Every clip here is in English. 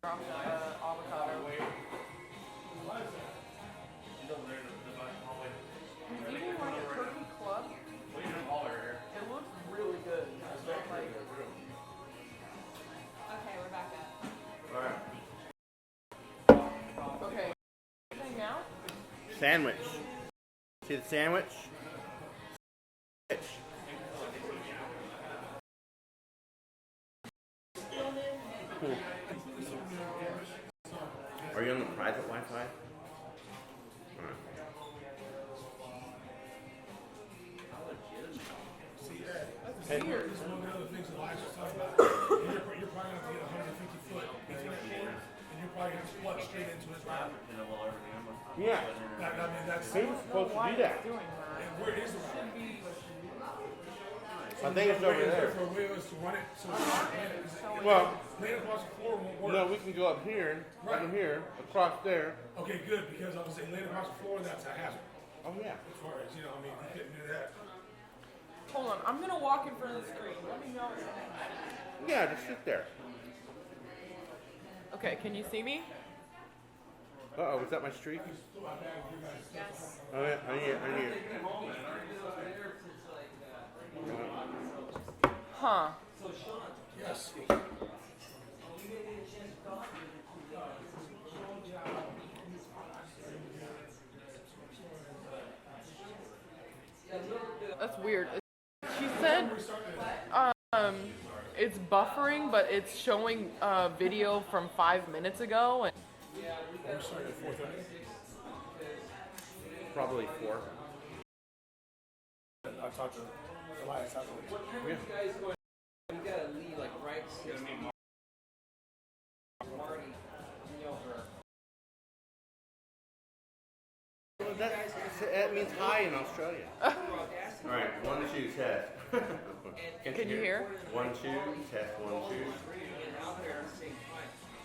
avocado. He's eating like a turkey club. It looks really good. Okay, we're back up. Alright. Okay. Anything now? Sandwich. See the sandwich? Are you on the private Wi-Fi? That's weird. This is one of the other things that Elias was talking about. You're probably going to have to get 150 foot Ethernet cord, and you're probably going to plug straight into his router. Yeah. I mean, that's... He was supposed to do that. And where is the router? I think it's over there. For Willis to run it, so it's not laying Well, across the floor won't work. no, we can go up here, Right. over here, across there. Okay, good, because I was saying laying across the floor, that's a hazard. Oh yeah. As far as, you know, I mean, you couldn't do that. Hold on, I'm gonna walk in front of the screen. Let me know. Yeah, just sit there. Okay, can you see me? Uh-oh, was that my streak? Yes. Oh yeah, I need it. Huh. Yes. That's weird. She said it's buffering, but it's showing video from 5 minutes ago. And We're starting at 4:30. Probably 4. I talked to Elias afterwards. Yeah. You gotta leave like right Marty, Well, that means hi in Australia. Alright, 1, 2, test. can you hear? 1, 2, test, 1,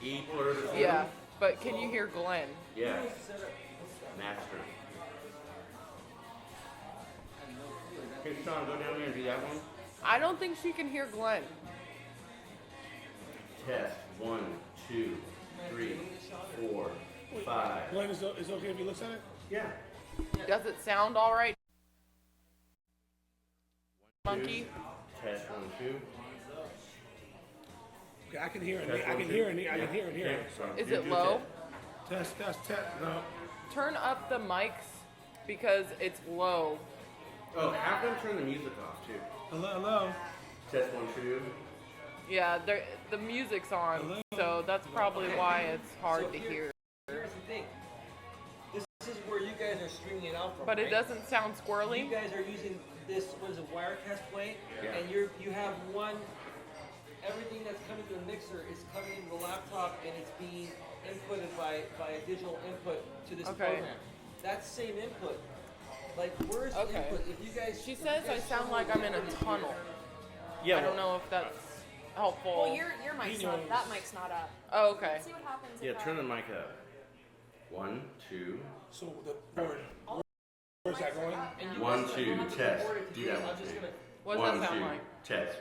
2. E pluribus. Yeah, but can you hear Glenn? Yes. Master. Okay, Sean, go down there and do that one. I don't think she can hear Glenn. Test, 1, 2, 3, 4, 5. Glenn, is it okay if he looks at it? Yeah. Does it sound all right? Monkey? Test, 1, 2. Okay, I can hear it. I can hear it. I can hear it here. Is it low? Test. No. Turn up the mics because it's low. Oh, have them turn the music off too. Hello. Test, 1, 2. Yeah, the music's on, so that's probably why it's hard to hear. Here's the thing. This is where you guys are stringing it out from. But it right? doesn't sound You squirrely. guys are using this, what is it, Wirecast play, Yeah. and you have one. Everything that's coming to the mixer is coming into the laptop, and it's being inputted by a digital input to this Okay. program. That same input. Like, where's the Okay. input? If you guys, She says I sound like I'm in a tunnel. Yeah. I don't know if that's helpful. Well, your mic's not. That mic's not up. Oh, okay. See what happens. Yeah, if turn the mic up. 1, 2. So the board. Where's that going? and you 1, guys 2, don't have to test. record it Do together. that I'm one just too. gonna. What does 1, that sound 2, like? test.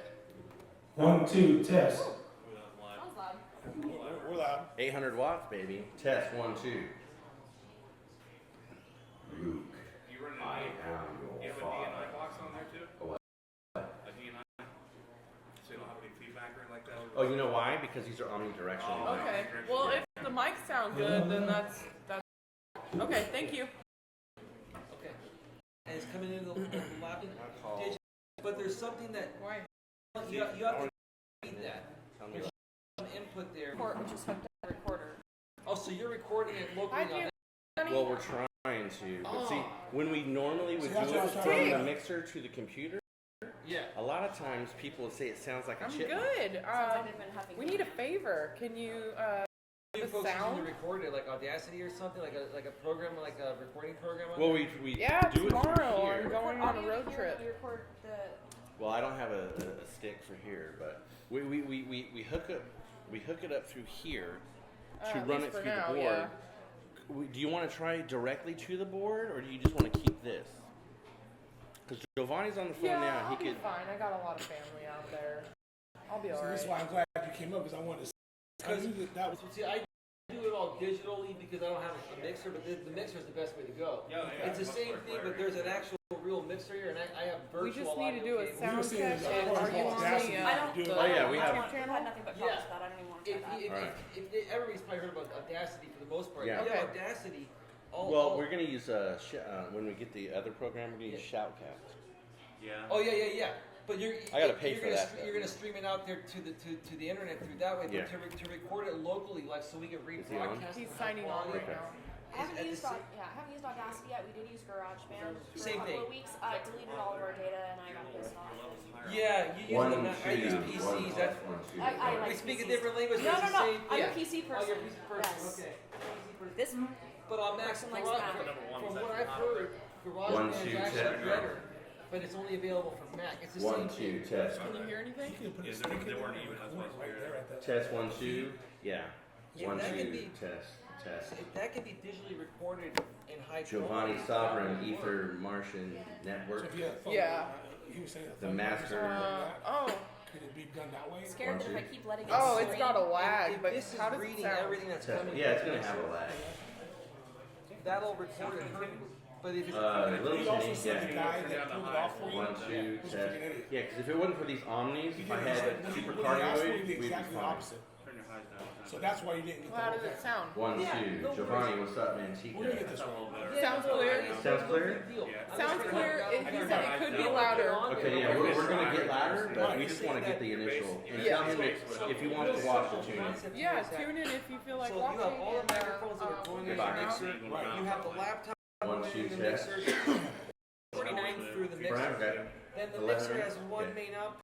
1, 2, test. That was loud. We're loud. 800 watts, baby. Test, 1, 2. Luke, I am your father. box on there too? Oh, what? A DNI? So you don't have any feedback or anything like that? Oh, you know why? Because these are omnidirectional. Okay. Well, if the mics sound good, then that's okay. Thank you. Okay. And it's coming into the laptop. But there's something that Why? you have to read that. Tell me There's some input there. Or just hooked up a recorder. Oh, so you're recording it locally I on do. that. Well, we're trying to. But see, when we normally would do that's what I it was from trying to the do. mixer to the computer, Yeah. a lot of times people say it sounds like a I'm chipmunk. good. Sounds like they've been having. We need a favor. Can you You the folks sound? using to record it like Audacity or something, like a program, like a recording program. On Well, there? we Yeah, do it tomorrow. through I'm here. going on a Audio road here, trip. You record the. Well, I don't have a stick for here, but we hook it up through here to At run least it for through now, the board. Do you want to try directly to the board, or do you just want to keep this? Because Giovanni's on the phone Yeah, now. I'll He be could. fine. I got a lot of family out there. I'll be So alright. this is why I'm glad you came up, because I wanted to I knew that was. See, I do it all digitally because I don't have a mixer, but the mixer is the best way to go. Yeah, yeah, It's the much same more thing, but there's an actual real mixer here, and I have virtual. We just need to audio do a cables. sound were saying check. is And our are you on audacity the, I don't- the Oh, yeah, we have- YouTube I've channel? had nothing but problems with that. I don't even want to try that. Alright. Everybody's probably heard about Audacity for the most part. Yeah. If you have Okay. Audacity. Well, we're gonna use when we get the other program. We're gonna use Shoutcast. Yeah. Oh yeah. But I gotta pay for that, You're gonna stream it out there to the internet through that way. Yeah. But to record it locally, like so we can Is he on? rebroadcast. He's the signing on quality. right now. I haven't at the used same- I haven't used Audacity yet. We did use GarageBand for Same a couple thing. of weeks. I deleted all of our data and I got pissed off. Yeah, you use One, them. I use two, PCs. one, That's one, two. I like we speak a PCs. different language. No, but no, it's no. the same. I'm Yeah. a PC person. Oh, you're a PC person. Yes. Okay. PC person. This But on Mac, person from likes what, Mac. from what I've heard, One, GarageBand is two, actually check. better, but it's only available for Mac. It's the One, same two, thing. test. Can you hear anything? You could put a Yeah, stick in they there weren't and even record as it right there at that. Test 1, 2. Yeah. Yeah, 1, that can 2, be- test. That can be digitally recorded in high Giovanni quality. Sovereign Ether Martian So Network. if you had Yeah. he was saying The master- Oh. could it be done that way? scared that if I One, keep letting it Oh, stream, it's got a lag, If but this is how does it reading sound? everything that's Test. coming. Yeah, it's gonna have a lag. That'll record it. But if it's Little He also Timmy, said the yeah. guy that pulled it off for you. 1, 2, was test. freaking idiot. Yeah, because if it wasn't for these Omnis, if I He had said, super when he asked for it, cardioid, he did we'd be exactly the fine. opposite. Turn your highs down. So that's why you didn't get Well, how the does it sound? 1, Yeah, 2. no Giovanni, what's up, man? We're gonna get Chica. this A right. little better. Sounds clear? Sounds clear? Sounds clear. He said it could be louder. Okay, yeah, we're gonna get louder, but we just want to get the initial. And Yeah. tell him if he wants to watch the tune in. Yeah, tune in if you feel like So you watching. have all the and, microphones that are going in the Goodbye. mixer. Right. You have the laptop 1, going 2, in the test. mixer. 49 through the Brian, mixer. okay. Then the 11, mixer has one okay. main output.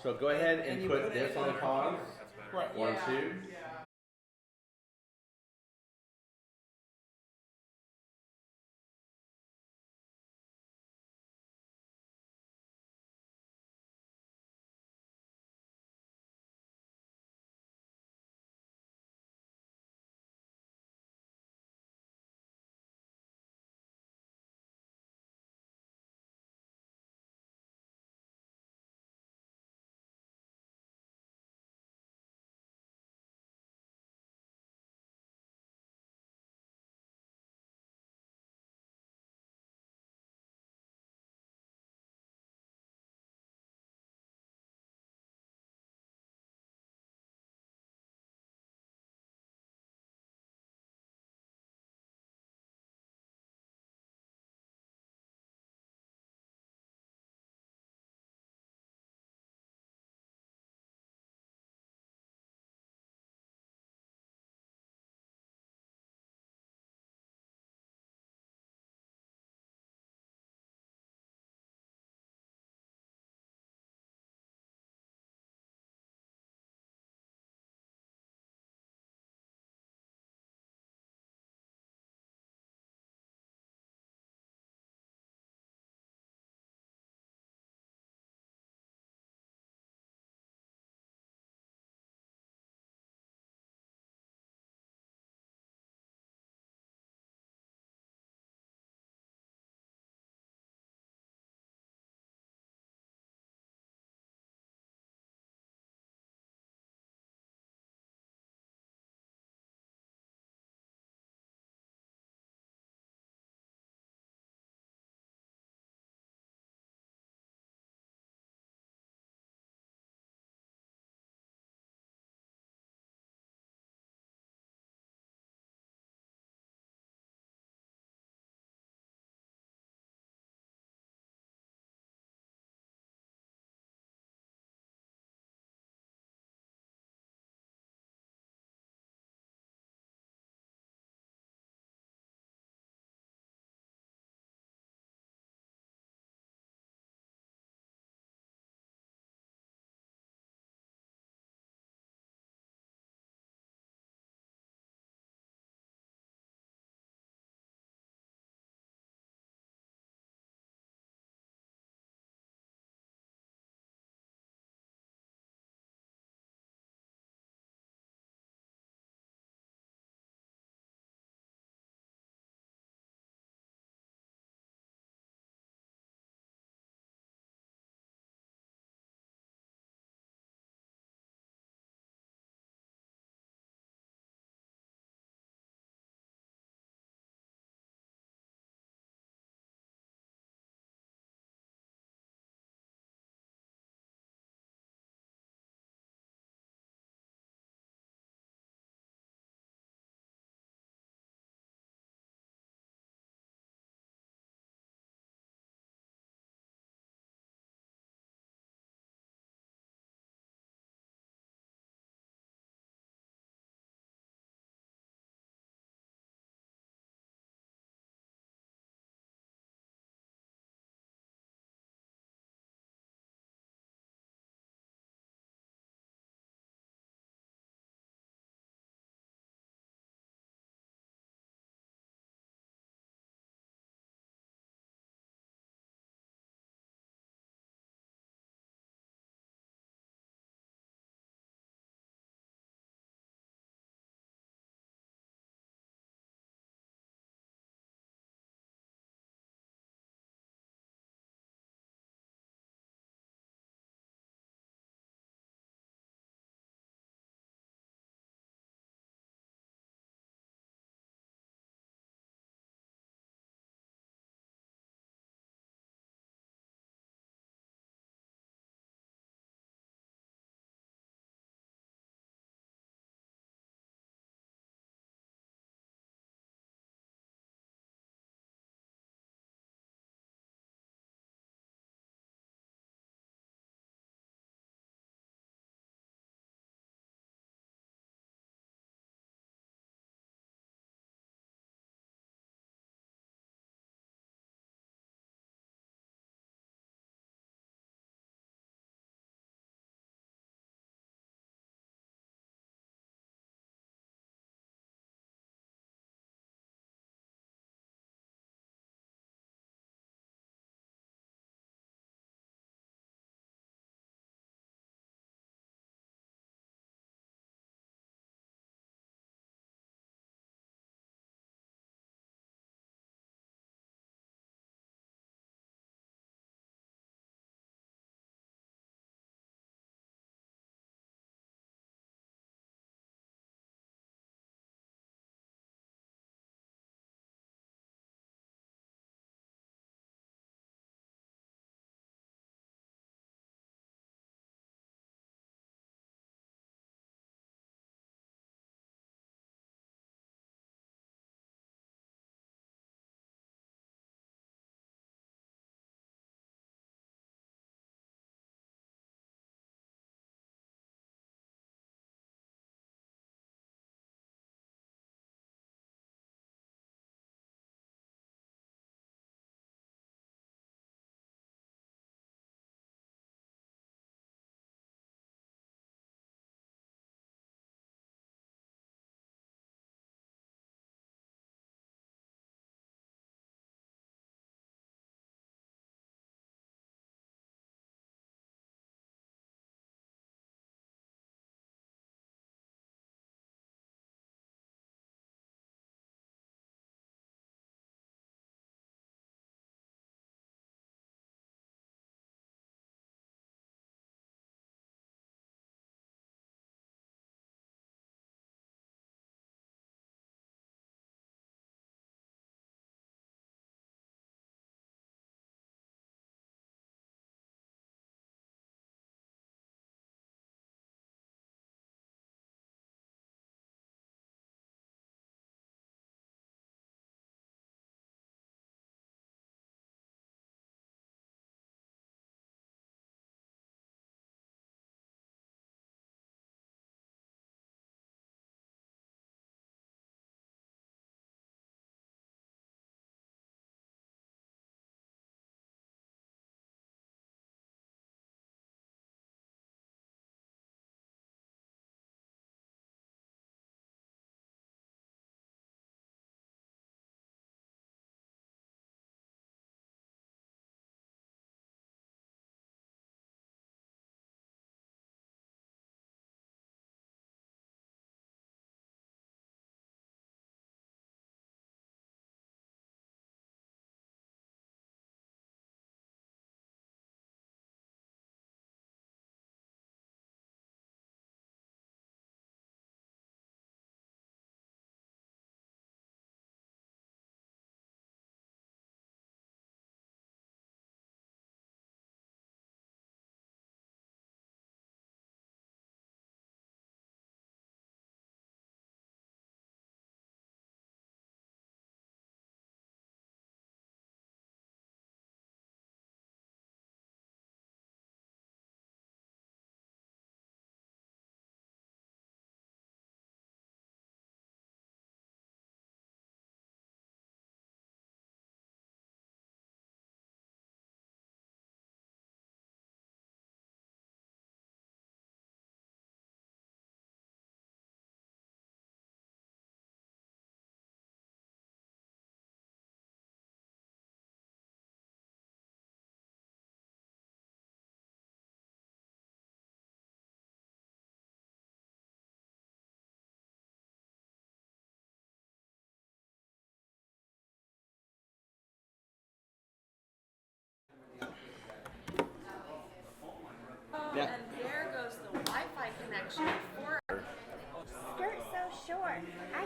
So go ahead And and you put put it this in on the- pause. That's better. Right. 1, Yeah. 2.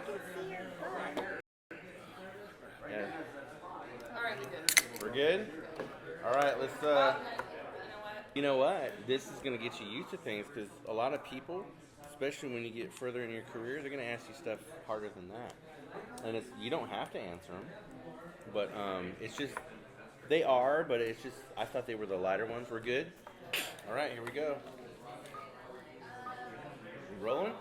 see your butt. Yeah. All right, we good. We're good? All right, let's, You know what? you know what? This is going to get you used to things because a lot of people, especially when you get further in your career, they're going to ask you stuff harder than that. And you don't have to answer them. But it's just, they are, but it's just, I thought they were the lighter ones. We're good? All right, here we go. Rolling?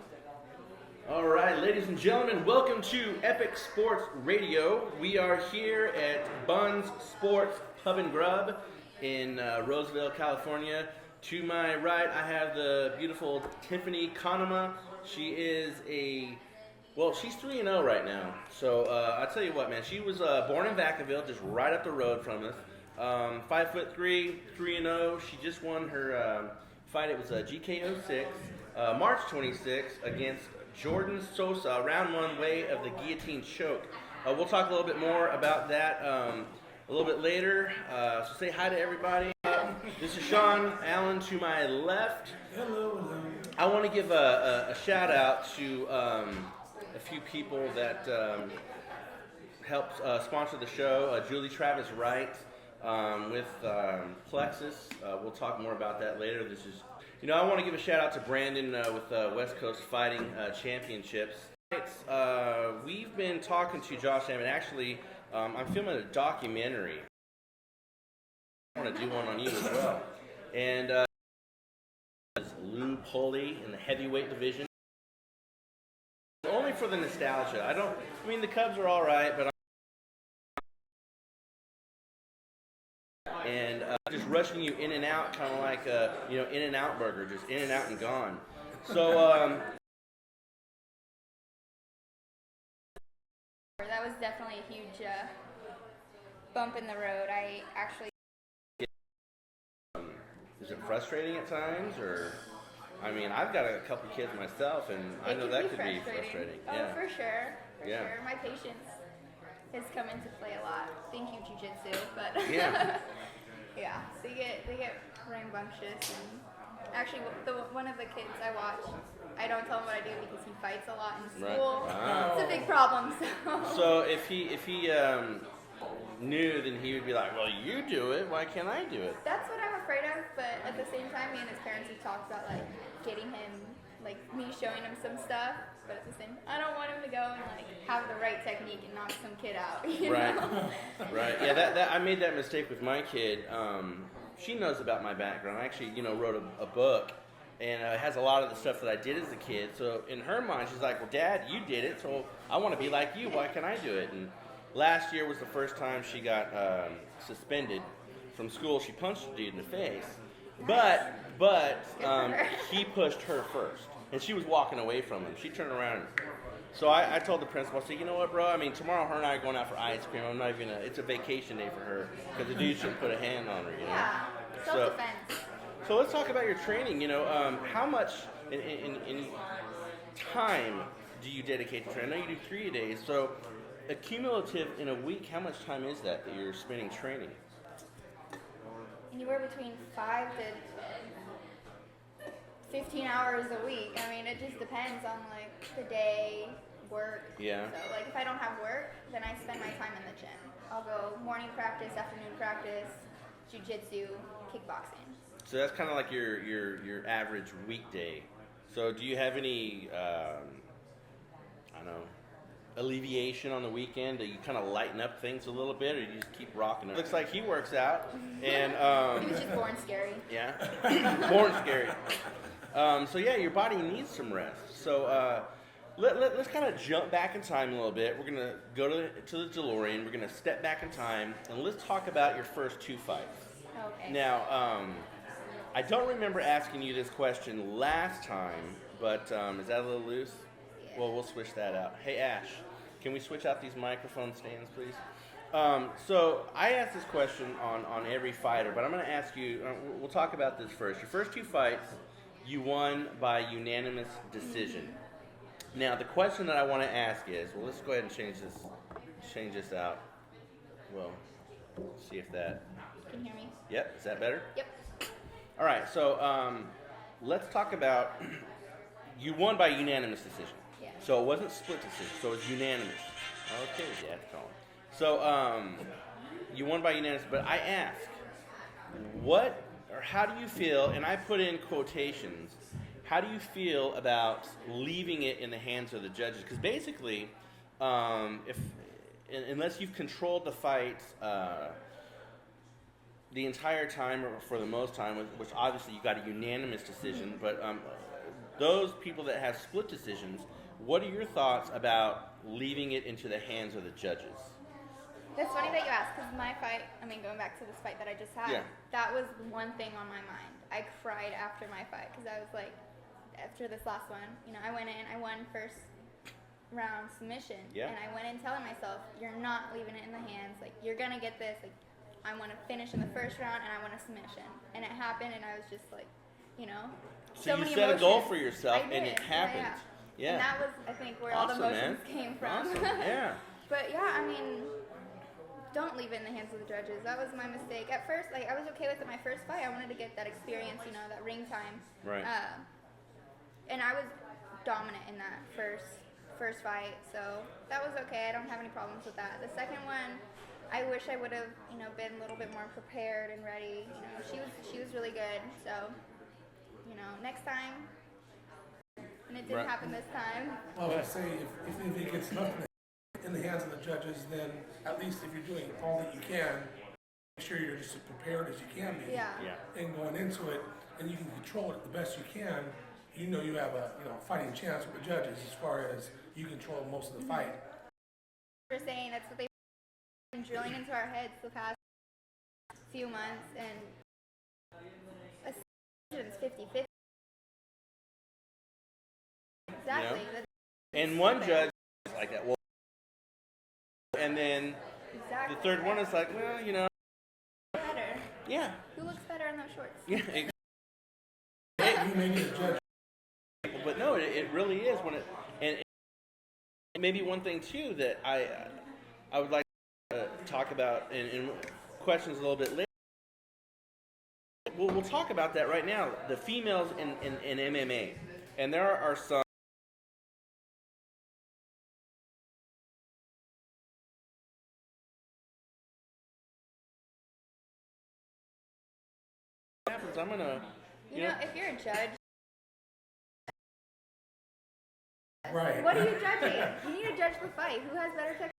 All right, ladies and gentlemen, welcome to Epic Sports Radio. We are here at Buns Sports Pub and Grub in Roseville, California. To my right, I have the beautiful Tiffany Conema. She is she's 3-0 right now. So I'll tell you what, man. She was born in Vacaville, just right up the road from us. 5'3", 3-0. She just won her fight. It was a GKO 6, March 26 against Jordan Sosa, round 1 way of the guillotine choke. We'll talk a little bit more about that a little bit later. So say hi to everybody. This is Sean Allen to my left. Hello, hello. I want to give a shout out to a few people that helped sponsor the show. Julie Travis Wright with Plexus. We'll talk more about that later. I want to give a shout out to Brandon with West Coast Fighting Championships. We've been talking to Josh Hammond. Actually, I'm filming a documentary. I want to do one on you as well. And Lou Pulley in the heavyweight division. Only for the nostalgia. The Cubs are all right, but and just rushing you in and out, kind of like In-N-Out burger, just in and out and gone. So that was definitely a huge bump in the road. I actually. Is it frustrating at times, or? I've got a couple kids myself, and I know that could be frustrating. Oh, Yeah. for sure. Yeah. Sure. My patience has come into play a lot. Thank you, jiu-jitsu, but Yeah. yeah. So they get rambunctious, and actually, one of the kids I watch, I don't tell him what I do because he fights a lot in school. Right. It's a big problem. So if he knew, then he would be like, well, you do it. Why can't I do it? That's what I'm afraid of, but at the same time, me and his parents have talked about getting him, me showing him some stuff, but at the same, I don't want him to go and have the right technique and knock some kid out. You know? Right. Yeah, that I made that mistake with my kid. She knows about my background. I actually, wrote a book, and it has a lot of the stuff that I did as a kid. So in her mind, she's like, well, Dad, you did it, so I want to be like you. Why can't I do it? And last year was the first time she got suspended from school. She punched a dude in the face. But he pushed her first. And she was walking away from him. She turned around. So I told the principal, I said, you know what, bro? Tomorrow her and I are going out for ice cream. I'm not even it's a vacation day for her. Because the dude shouldn't put a hand on her, Yeah, self-defense. So let's talk about your training. How much in time do you dedicate to training? I know you do 3 days. So accumulative in a week, how much time is that you're spending training? Anywhere between 5 to 15 hours a week. It just depends on the day, work. Yeah. So if I don't have work, then I spend my time in the gym. I'll go morning practice, afternoon practice, jiu-jitsu, kickboxing. So that's kind of like your average weekday. So do you have any alleviation on the weekend? Do you kind of lighten up things a little bit, or do you just keep rocking it? Looks like he works out, and He was just born scary. Yeah, born scary. So yeah, your body needs some rest. So let's kind of jump back in time a little bit. We're gonna go to the DeLorean. We're gonna step back in time, and let's talk about your first 2 fights. Okay. Now, I don't remember asking you this question last time, but is that a little loose? Yeah. Well, we'll switch that out. Hey, Ash, can we switch out these microphone stands, please? So I ask this question on every fighter, but I'm going to ask you, we'll talk about this first. Your first 2 fights, you won by unanimous decision. Now, the question that I want to ask is, well, let's go ahead and change this out. Well, see if that... Can you hear me? Yep, is that better? Yep. All right, so let's talk about, you won by unanimous decision. Yes. So it wasn't split decision. So it was unanimous. Okay, Dad, call. So you won by unanimous. But I asked, what or how do you feel? And I put in quotations. How do you feel about leaving it in the hands of the judges? Because basically, unless you've controlled the fight the entire time, or for the most time, which obviously you got a unanimous decision, but those people that have split decisions, what are your thoughts about leaving it into the hands of the judges? It's funny that you asked, because my fight, I mean, going back to this fight that I just had, that was one thing on my mind. I cried after my fight, because I was like, after this last one, you know, I went in, I won first round submission, and I went in telling myself, you're not leaving it in the hands, like, you're gonna get this, like, I want to finish in the first round, and I want a submission. And it happened, and I was just like, you know, so you many set emotions. a goal for yourself, and it Yeah, happened. And that was, I think, where all the emotions came from. Awesome, yeah. But yeah, I mean, don't leave it in the hands of the judges. That was my mistake. At first, like, I was okay with it my first fight. I wanted to get that experience, you know, that ring time. Right. And I was dominant in that first fight, so that was okay. I don't have any problems with that. The second one, I wish I would have, you know, been a little bit more prepared and ready. You know, she was really good. So, you know, next time. And it didn't happen this time. Well, I say if it gets left in the hands of the judges, then at least if you're doing all that you can, make sure you're just as prepared as you can be. Yeah. And going into it, and you can control it the best you can. You know you have a fighting chance with the judges as far as you control most of the fight. We're saying that's what they've been drilling into our heads the past few months, and a decision's 50-50. Exactly. Yeah. And one judge is like that. Well, and then the third one is like, well, you know. Better. Yeah. Who looks better in those shorts? Yeah. You may need a judge. But no, it really is when it, and maybe one thing too that I would like to talk about in questions a little bit later. We'll talk about that right now. The females in MMA, and there are some. Happens. I'm gonna. You know, if you're a judge. Right. What are you judging? You need to judge the fight. Who has better technique?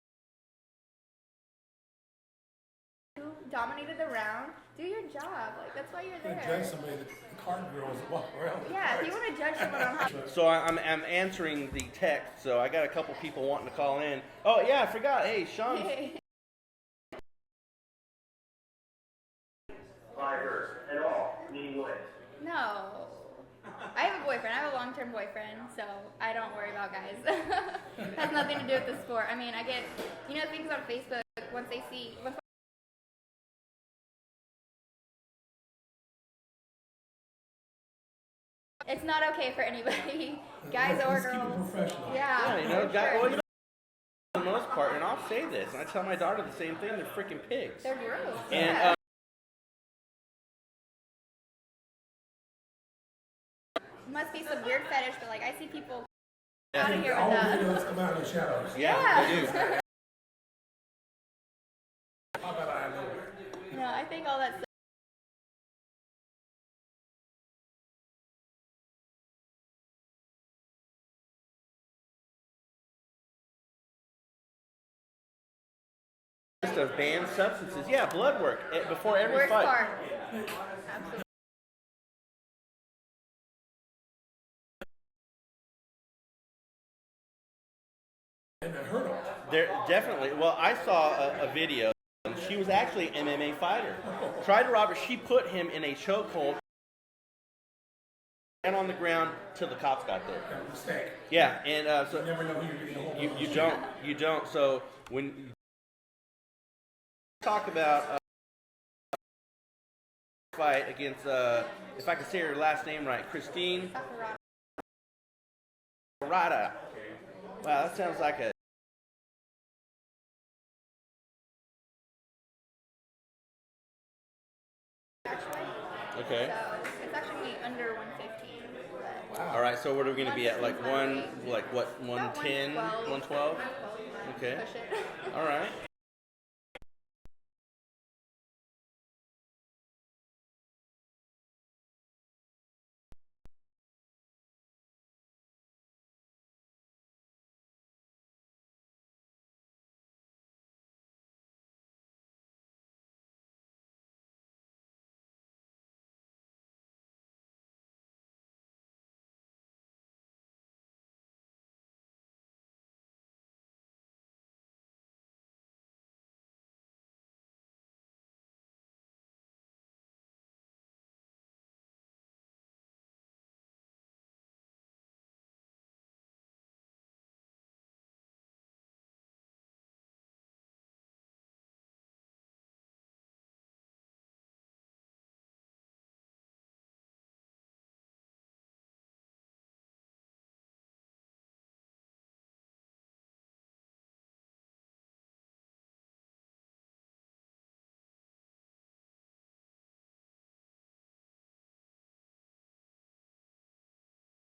Who dominated the round? Do your job. Like, that's why you're there. Judge somebody, the card girls that walk around. Yeah, if you want to judge someone on how. So I'm answering the text. So I got a couple people wanting to call in. Oh yeah, I forgot. Hey, Sean. Fibers at all, meaning what? No. I have a boyfriend. I have a long-term boyfriend, so I don't worry about guys. Has nothing to do with the sport. I mean, I get, you know, things on Facebook once they see. It's not okay for anybody, guys or girls. Yeah, you know, guys. Well, you know, for the most part, and I'll say this, and I tell my daughter the same thing. They're freaking pigs. They're gross. And must be some weird fetish, but like I see people yeah. out of here All with the that. videos come out in the shadows. Yeah, they do. How about I know it? No, I think all that stuff. Of banned substances. Yeah, blood work before every Worst fight. part. Absolutely. And it hurt them. There definitely. Well, I saw a video. She was actually an MMA fighter. Tried to rob her. She put him in a chokehold and on the ground till the cops got there. Mistake. Yeah, and so You never know who you're getting a hold of. you don't. So when you talk about fight against if I can say her last name right, Christine Rada. Wow, that sounds like a. Okay. So it's actually under 115. But All right, so what are we going to be at? Like one, like what, About 110, 112? Okay. Push it. All right.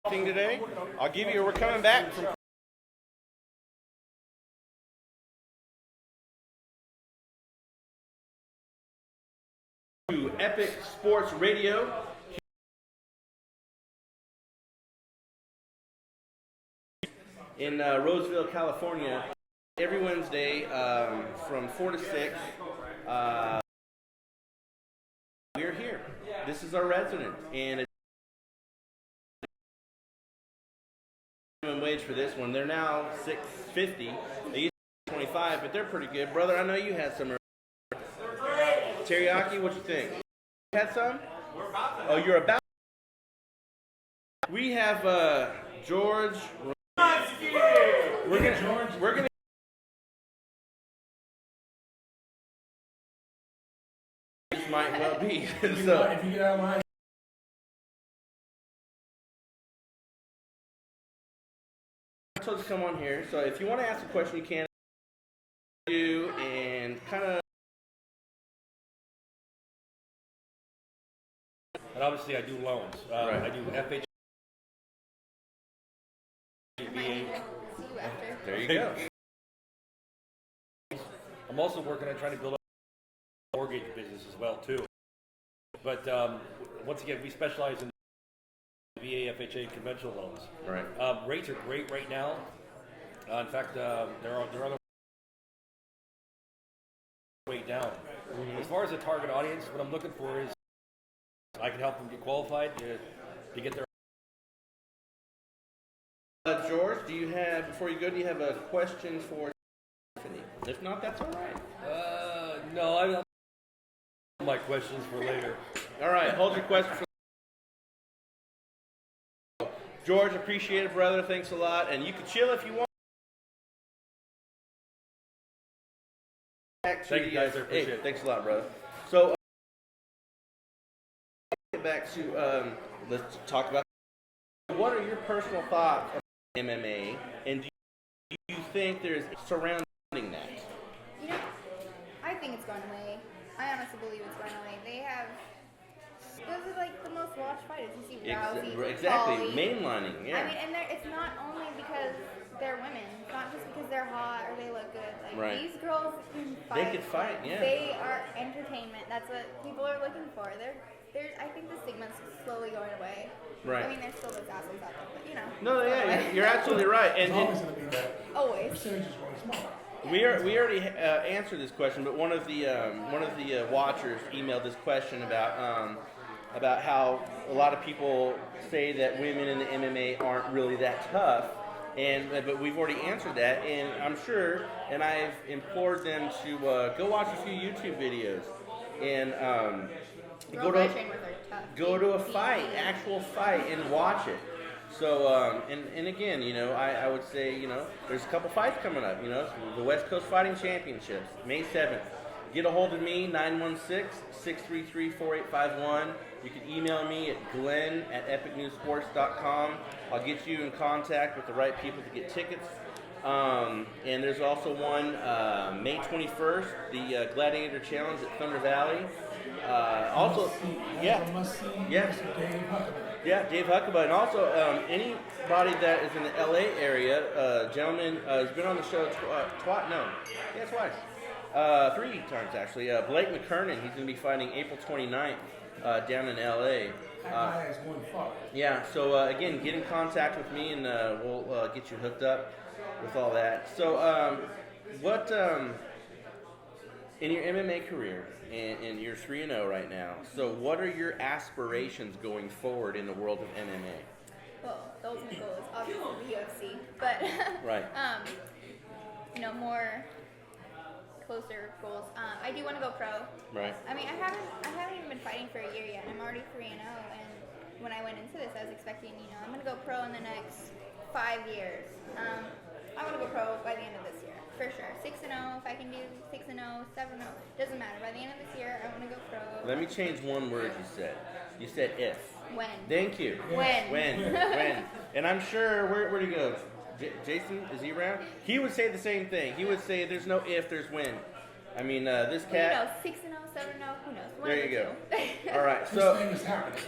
Thing today, I'll give you. We're coming back from to Epic Sports Radio. In Roseville, California, every Wednesday from 4 to 6. We're here. This is our resident, and minimum wage for this one. They're now $6.50. They used to be $25, but they're pretty good, brother. I know you had some teriyaki. What you think? You had some? Oh, you're about. We have George. We're gonna. This might well be. So. If you get out of line. I'm supposed to come on here, so if you want to ask a question, you can do and kind of. And obviously, I do loans. Right. I do FHA. See you after. There you go. I'm also working on trying to build up a mortgage business as well too. But once again, we specialize in VA, FHA, conventional loans. Right. Rates are great right now. In fact, there are other way down. Mm-hmm. As far as the target audience, what I'm looking for is I can help them get qualified to get their. George, do you have, before you go, do you have a question for Tiffany? If not, that's all right. No, I don't. My questions for later. All right, hold your question for George. Appreciate it, brother. Thanks a lot. And you can chill if you want. Thank you, guys. I appreciate it. Thanks a lot, brother. So, get back to, let's talk about what are your personal thoughts on MMA, and do you think there's surrounding that? You know, I think it's going away. I honestly believe it's going away. They have. Those are like the most watched fighters. You see Realty, Exactly, Pauly. mainlining, yeah. I mean, and it's not only because they're women. It's not just because they're hot or they look good. Like Right. these girls can fight. They can fight, yeah. They are entertainment. That's what people are looking for. I think the stigma's slowly going away. Right. I mean, there's still those assholes out there, but you know. No, it's yeah, going away. you're absolutely right. It's And always going to be that. Always. Percentage is really small. we already answered this question, but one of the watchers emailed this question about how a lot of people say that women in the MMA aren't really that tough, but we've already answered that, and I'm sure, and I've implored them to go watch a few YouTube videos and Girls I train with are tough. go to a fight, actual fight, and watch it. So, and again, you know, I would say, you know, there's a couple fights coming up, you know, the West Coast Fighting Championships, May 7th. Get a hold of me, 916-633-4851. You can email me at glenn@epicnewsports.com. I'll get you in contact with the right people to get tickets. And there's also one, May 21st, the Gladiator Challenge at Thunder Valley. Also, yeah. Must see Yeah. Mr. Dave Huckabee. Yeah, Dave Huckabee. And also, anybody that is in the LA area, gentleman, has been on the show twice. 3 times, actually. Blake McKernan, he's going to be fighting April 29th down in LA. That guy has one fight. Yeah, so again, get in contact with me and we'll get you hooked up with all that. So, in your MMA career, and you're 3-0 right now, so what are your aspirations going forward in the world of MMA? Well, the ultimate goal is obviously the UFC, but Right. More closer goals. I do want to go pro. Right. I mean, I haven't even been fighting for a year yet. I'm already 3-0, and when I went into this, I was expecting, I'm going to go pro in the next 5 years. I want to go pro by the end of this year, for sure. 6-0, if I can do 6-0, 7-0, doesn't matter. By the end of this year, I want to go pro. Let me change one word you said. You said if. When? Thank you. When? When. And I'm sure, where'd he go? Jason, is he around? He would say the same thing. He would say there's no if, there's when. I mean, this cat. 6-0, 7-0, who knows? One There of you the go. two. All right, This so thing is happening.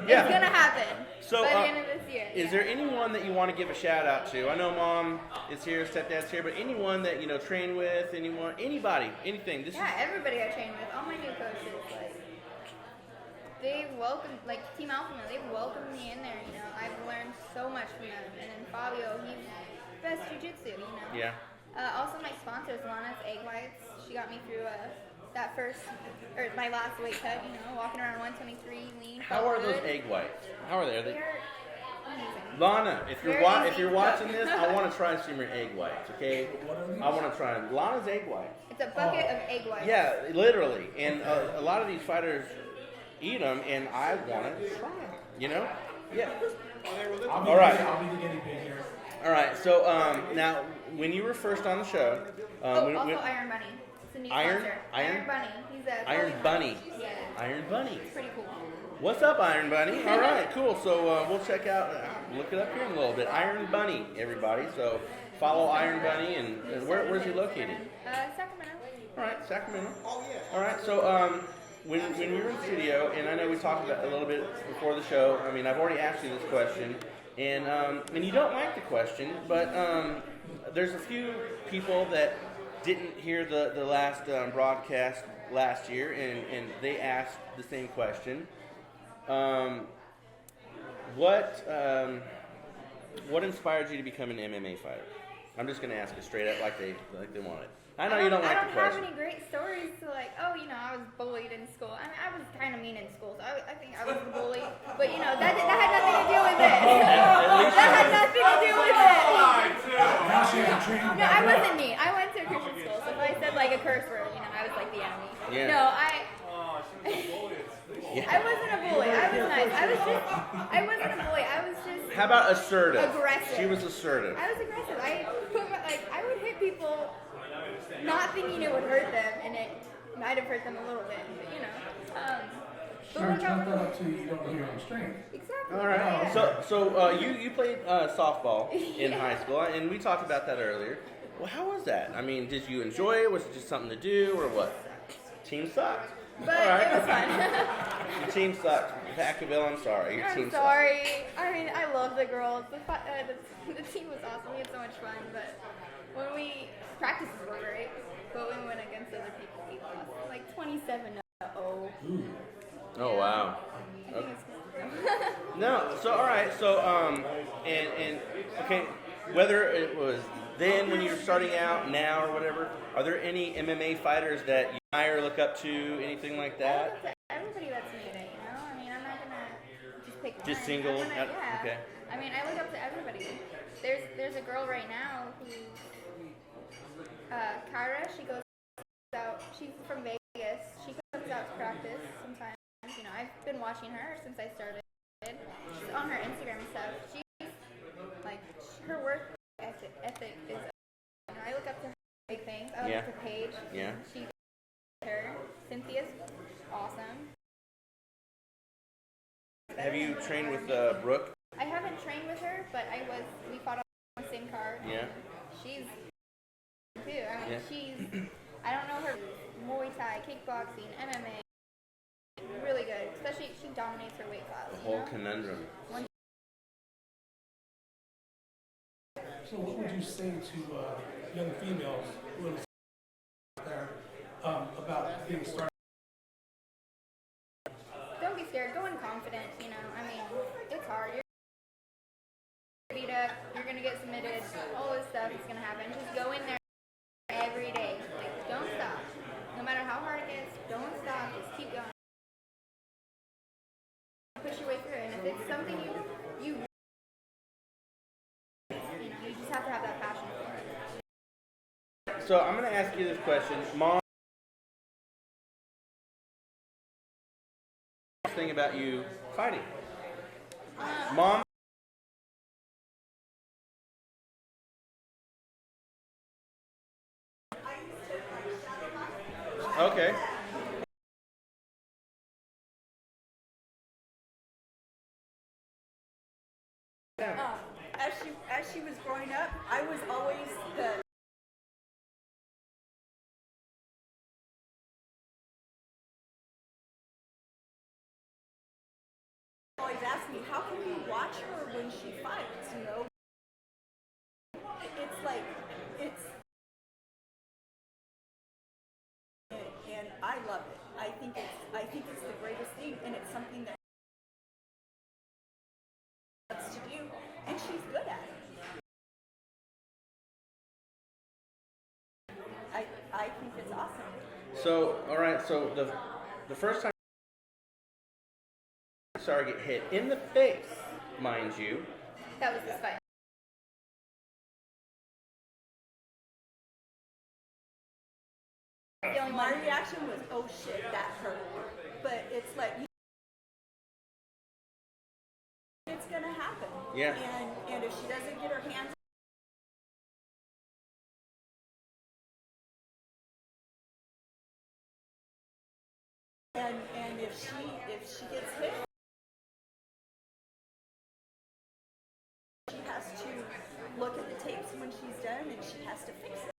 yeah. It's gonna happen. So, by the end of this year. Is there anyone that you want to give a shout out to? I know Mom is here, Stepdad's here, but anyone that train with, anybody, anything. Everybody I train with, all my new coaches, they've welcomed, Team Alpha Male, they've welcomed me in there. I've learned so much from them. And then Fabio, he's best jiu-jitsu. Yeah. Also, my sponsors, Lana's Egg Whites. She got me through my last weight cut. Walking around 123 lean. How are those egg whites? How are they? They're amazing. Lana, if you're Very easy to watching cook. this, I want to try some of your egg whites. Okay. I want to try them. Lana's egg whites. It's a bucket of egg whites. Yeah, literally. And a lot of these fighters eat them, and I want to try them. Yeah. All right. I'll be the guinea pig here. All right. So now, when you were first on the show, also Iron Bunny. It's a new sponsor. Iron Bunny. He's a Iron Bunny. Yeah. Iron Bunny. It's pretty cool. What's up, Iron Bunny? All right, cool. So we'll check out, look it up here in a little bit. Iron Bunny, everybody. So follow Iron Bunny, and where's he located? Sacramento. All right, Sacramento. All right, so when we were in the studio, and I know we talked about a little bit before the show. I mean, I've already asked you this question, and you don't like the question, but there's a few people that didn't hear the last broadcast last year, and they asked the same question. What inspired you to become an MMA fighter? I'm just gonna ask it straight up, like they want it. I know you don't like the question. I don't have any great stories to I was bullied in school. I mean, I was kind of mean in school, so I think I was the bully. But that had nothing to do with it. That had nothing to do with it. Now she has a training. No, I wasn't mean. I went to a Christian school, so if I said a curse word, I was like the enemy. Yeah. No, I wasn't a bully. I was nice. I wasn't a bully. I was just. How about assertive? Aggressive. She was assertive. I was aggressive. I would hit people, not thinking it would hurt them, and it might have hurt them a little bit. Sure, chalk that up to you don't know your own strength. Exactly. All right. Yeah. So you played softball in high school, and we talked about that earlier. Well, how was that? I mean, did you enjoy it? Was it just something to do, or what? Team sucked. But All right. it was fun. Your team sucked. Vacaville, I'm sorry. Your team I'm sorry. I mean, I love the girls. The team was awesome. We had so much fun. But when practices were great, but when we went against other people, we lost 27-0. Oh wow. I think it's No. So all right. So and okay. Whether it was then when you were starting out, now or whatever, are there any MMA fighters that you admire, look up to, anything like I look that? up to everybody that's made it, I mean, I'm not gonna just pick Just one. single? Yeah. Okay. I mean, I look up to everybody. There's a girl right now who, Kyra, she goes out, she's from Vegas. She comes out to practice sometimes. I've been watching her since I started. She's on her Instagram and stuff. She's, her work ethic is, I look up to her big things. I look up to Paige. Yeah. She her. Cynthia's awesome. Have you trained with Brooke? I haven't trained with her, but we fought on the same card. Yeah. She's too. I mean, she's, I don't know her, Muay Thai, kickboxing, MMA, really good. Especially, she dominates her weight class. The you whole know? conundrum. So what would you say to young females who are there about being started? Don't be scared. Go in confident. You know, I mean, it's hard. You're gonna beat up. You're gonna get submitted. All this stuff is gonna happen. Just go in there every day. Like, don't stop. No matter how hard it gets, don't stop. Just keep going. Push your way through it. And if it's something you just have to have that passion for it. So I'm going to ask you this question, Mom. Thing about you fighting, Mom. Okay. As she was growing up, I was always the always asked me, how can you watch her when she fights? You know, it's like and I love it. I think it's the greatest thing, and it's something that she loves to do, and she's good at it. I think it's awesome. So, all right. So the first time I saw her get hit in the face, mind you. That was this fight. My reaction was, oh shit, that hurt. But it's like, it's gonna happen. Yeah. And if she doesn't get her hands and if she gets hit, she has to look at the tapes when she's done, and she has to fix it.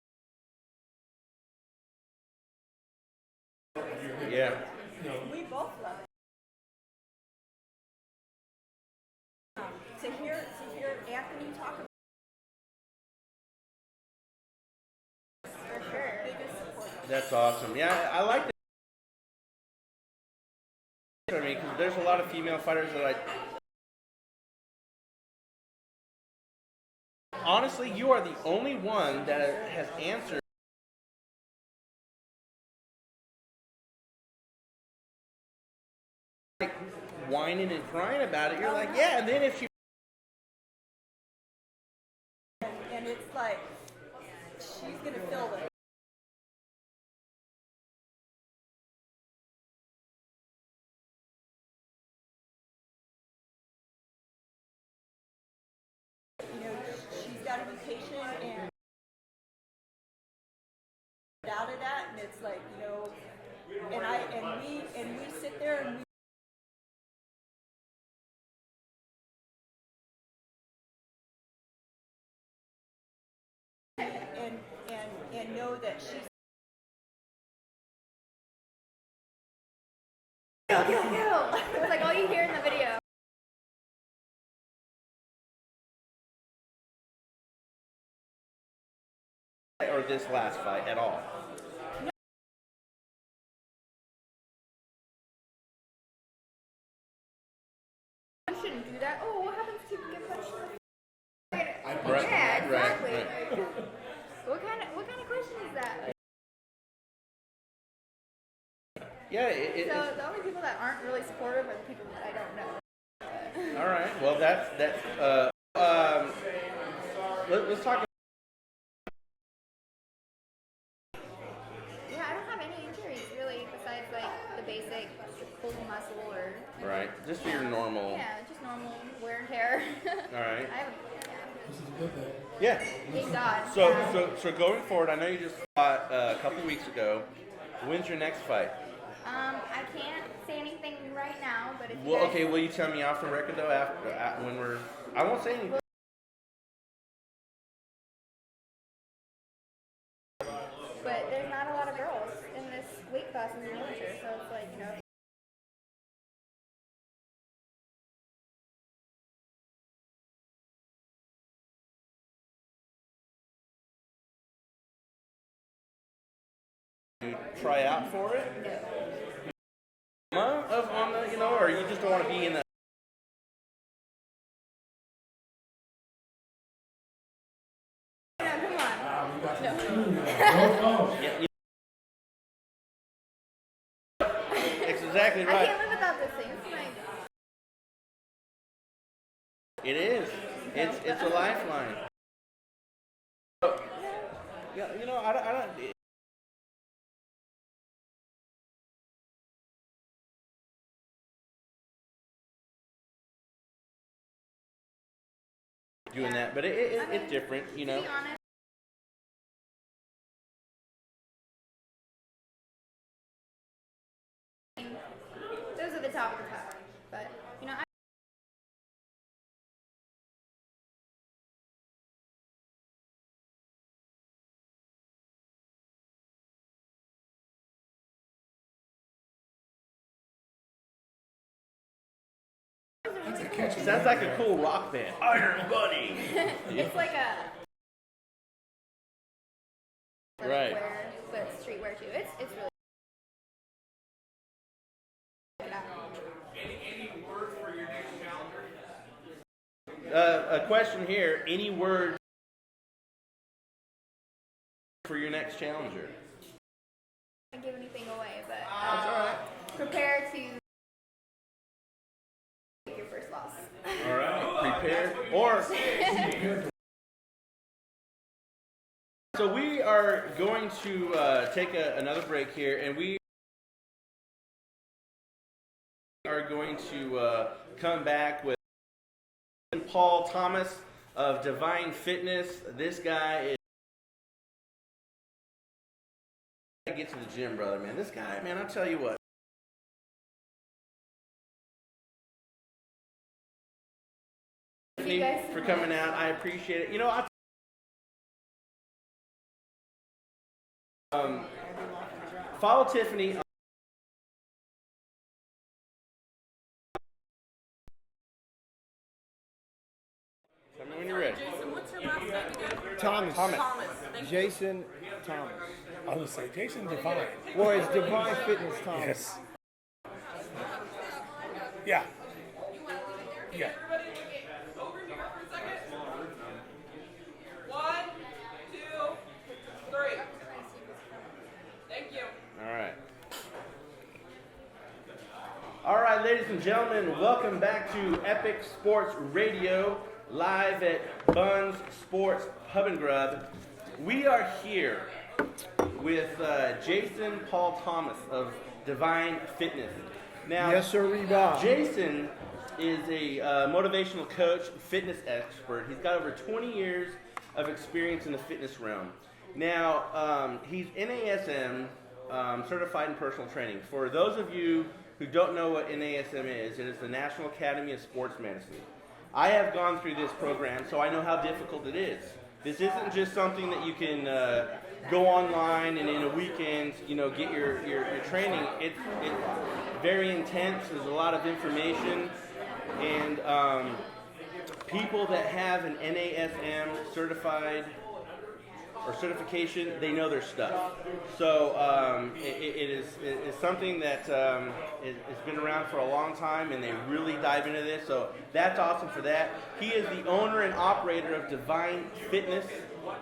Yeah. We both love it. To hear Anthony talk about for sure, biggest support. That's awesome. Yeah, I like that. I mean, because there's a lot of female fighters that honestly, you are the only one that has answered. Like, whining and crying about it. You're like, yeah, and then if she. And it's like, she's gonna feel it. You know, she's got to be patient and out of that, and it's like, you know, and we sit there and we. And know that she's Kill. It was like all you hear in the video. Or this last fight at all. You shouldn't do that. Oh, what happens if people get punched in the face? Right, Yeah, exactly. right. What kind of question is that? Yeah, So the only people that aren't really supportive are the people that I don't know. all right. Well, that's let's talk. Yeah, I don't have any injuries really besides like the basic pull muscle or Right, just your normal. yeah, just normal wear and tear. All right. I have This is a good thing. Yeah. thank God. So yeah. so going forward, I know you just fought a couple weeks ago. When's your next fight? I can't say anything right now, but if you Well, guys, okay. Will you tell me off the record though? After when we're, I won't say anything. but there's not a lot of girls in this weight class in the amateur, so it's like, you know, try out for it? On the, or you just don't want to be in the. No, come on. No. Yeah, it's exactly I right. can't live without this thing. It's like, It is. It's a lifeline. Yeah, I don't. Doing that, but it's different, to be honest, those are the top of the pack. But Sounds like a cool rock band. Iron Bunny. it's like a Right. wear, but streetwear too. It's really. Any word for your next challenger? A question here. Any words for your next challenger? I don't give anything away, but That's all right. prepare to take your first loss. All right. Prepare. Or. So we are going to take another break here, and we are going to come back with Paul Thomas of Divine Fitness. This guy is. Get to the gym, brother, man. This guy, man, I'll tell you what. You guys for coming out. I appreciate it. Follow Tiffany. Tell me when you're ready. Jason, what's your last name again? Thomas. Thomas. Thank you. Jason Thomas. I would say Jason Divine. Well, it's Divine Fitness Thomas. Yes. Yeah. Yeah. Everybody, over here for a second. 1, 2, 3. Thank you. All right. All right, ladies and gentlemen, welcome back to Epic Sports Radio, live at Buns Sports Pub and Grub. We are here with Jason Paul Thomas of Divine Fitness. Now, Yes, sir, Bob. Jason is a motivational coach, fitness expert. He's got over 20 years of experience in the fitness realm. Now, he's NASM certified in personal training. For those of you who don't know what NASM is, it is the National Academy of Sports Medicine. I have gone through this program, so I know how difficult it is. This isn't just something that you can go online and in a weekend, get your training. It's very intense. There's a lot of information, and people that have an NASM certified or certification, they know their stuff. So it is something that has been around for a long time, and they really dive into this. So that's awesome for that. He is the owner and operator of Divine Fitness,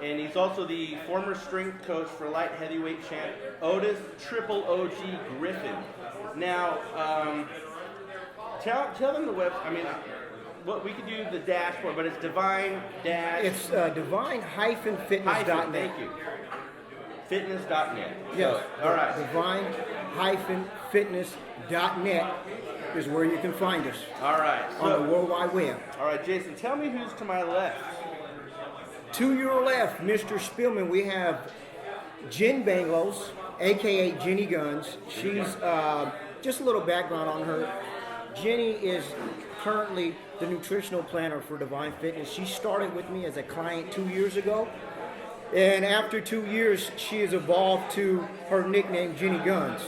and he's also the former strength coach for light heavyweight champ Otis Triple OG Griffin. Now, tell them the website. I mean, what we could do the dashboard, but it's Divine Dash. It's divine-fitness.net. Thank you. Fitness.net. Yes. So, all right. Divine-fitness.net is where you can find us. All right. On the World Wide Web. All right, Jason, tell me who's to my left. To your left, Mr. Spielman, we have Jen Banglos, a.k.a. Jenny Guns. She's, just a little background on her. Jenny is currently the nutritional planner for Divine Fitness. She started with me as a client 2 years ago. And after 2 years, she has evolved to her nickname, Jenny Guns.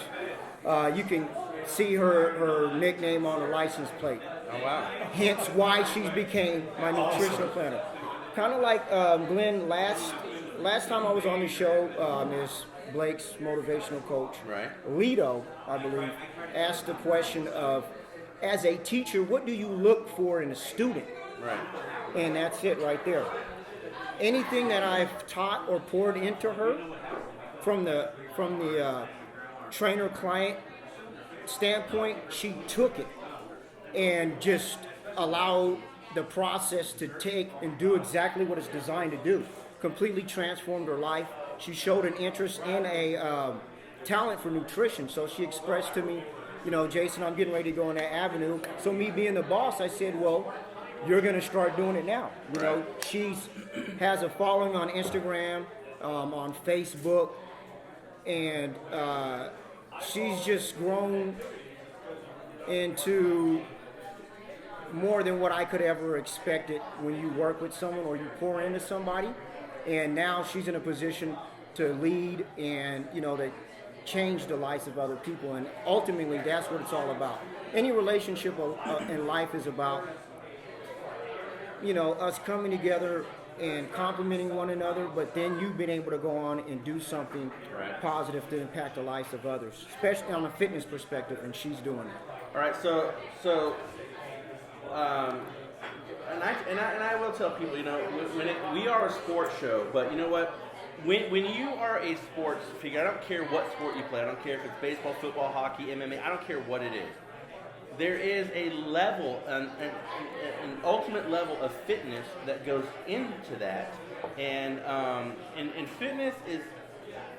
You can see her nickname on the license plate. Oh, wow. Hence why she's became my nutritional planner. Kind of like Glenn, last time I was on the show, Blake's motivational coach, Right. Lito, I believe, asked the question of, as a teacher, what do you look for in a student? Right. And that's it right there. Anything that I've taught or poured into her from the trainer-client standpoint, she took it and just allowed the process to take and do exactly what it's designed to do. Completely transformed her life. She showed an interest and a talent for nutrition. So she expressed to me, you know, Jason, I'm getting ready to go in that avenue. So me being the boss, I said, well, you're going to start doing it now. You know, she's has a following on Instagram, on Facebook, and she's just grown into more than what I could ever expect it when you work with someone or you pour into somebody. And now she's in a position to lead and, you know, to change the lives of other people. And ultimately, that's what it's all about. Any relationship in life is about, you know, us coming together and complimenting one another, but then you've been able to go on and do something positive to impact the lives of others, especially on a fitness perspective, and she's doing it. All right, so and I will tell people, you know, we are a sports show, but you know what? When you are a sports figure, I don't care what sport you play. I don't care if it's baseball, football, hockey, MMA. I don't care what it is. There is a level, an ultimate level of fitness that goes into that, and fitness is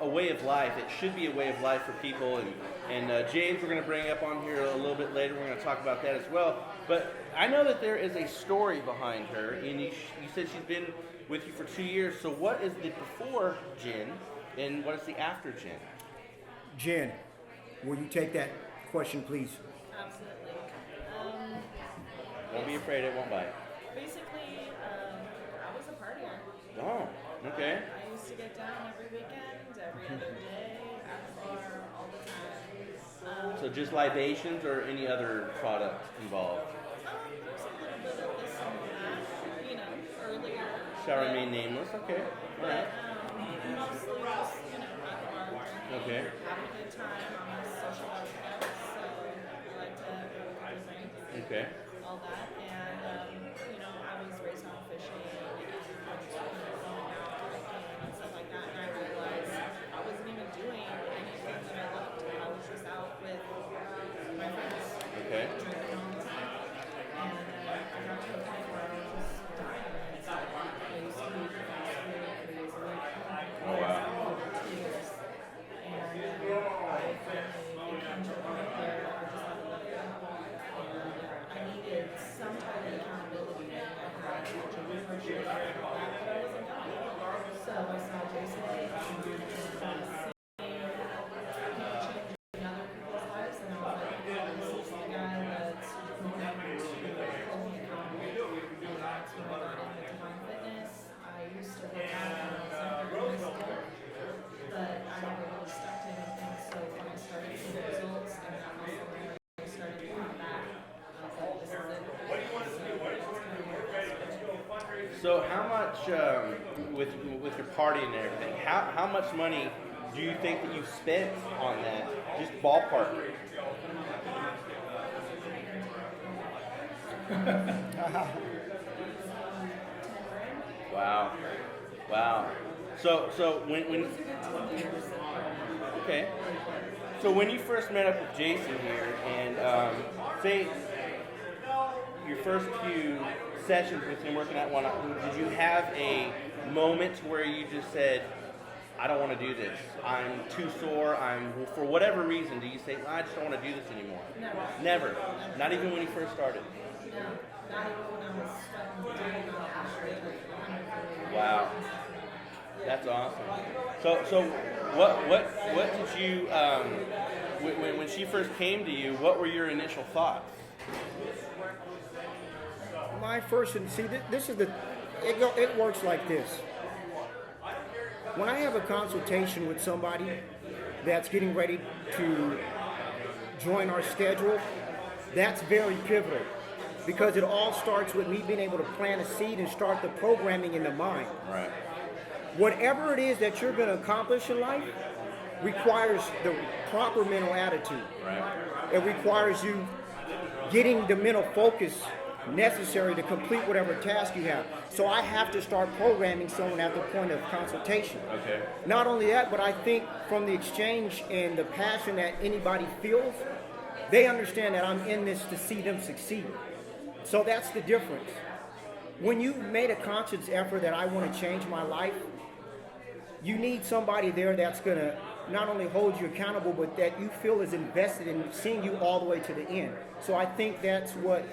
a way of life. It should be a way of life for people, and James, we're going to bring up on here a little bit later. We're going to talk about that as well. But I know that there is a story behind her, and you said she's been with you for 2 years. So what is the before Jen, and what is the after Jen? Jen, will you take that question, please? Absolutely. Don't be afraid, it won't bite. Basically, I was a partier. Oh, okay. I used to get down every weekend, every other day, at the bar, all the time. So just libations or any other product involved? There's a little bit of this and that, you know, earlier. Shall remain nameless, okay. All right. Mostly just, you know, at the bar. Okay. Having a good time on my social aspects, so I like to drink. Okay. All that, and you know, I was raised on fishing and going out hiking and stuff like that, and I realized I wasn't even doing anything that I loved. I was just out with my friends, Okay. drinking all the time, and I got to a point where I was just dying. And stuff. I used to eat fast food 3 days a week. Oh, wow. For 2 years, and I finally came to a point where I just had to let it go. I needed some type of accountability. I had to refresh that, but I wasn't done. So I saw Jason seeing changing other people's lives, and I was like, this is the guy that's going to hold me accountable. And that's when I got into Divine Fitness. I used to work out when I was younger, and I still, but I never really stuck to anything. So when I started seeing results and that muscle memory started to come back, So how much, with your party and everything, how much money do you think that you spent on that? Just ballpark. Wow. Wow. So when okay. So when you first met up with Jason here, and say your first few sessions with him working at one, did you have a moment where you just said, I don't want to do this, I'm too sore, for whatever reason, do you say, I just don't want to do this anymore? Never. Not even when you first started? No, not even when I was doing all that. Wow. That's awesome. So what did you, when she first came to you, what were your initial thoughts? My first, see, this is it works like this. When I have a consultation with somebody that's getting ready to join our schedule, that's very pivotal because it all starts with me being able to plant a seed and start the programming in the mind. Right. Whatever it is that you're going to accomplish in life, requires the proper mental attitude. Right. It requires you getting the mental focus necessary to complete whatever task you have. So I have to start programming someone at the point of consultation. Okay. Not only that, but I think from the exchange and the passion that anybody feels, they understand that I'm in this to see them succeed. So that's the difference. When you've made a conscious effort that I want to change my life, you need somebody there that's going to not only hold you accountable, but that you feel is invested in seeing you all the way to the end. So I think that's what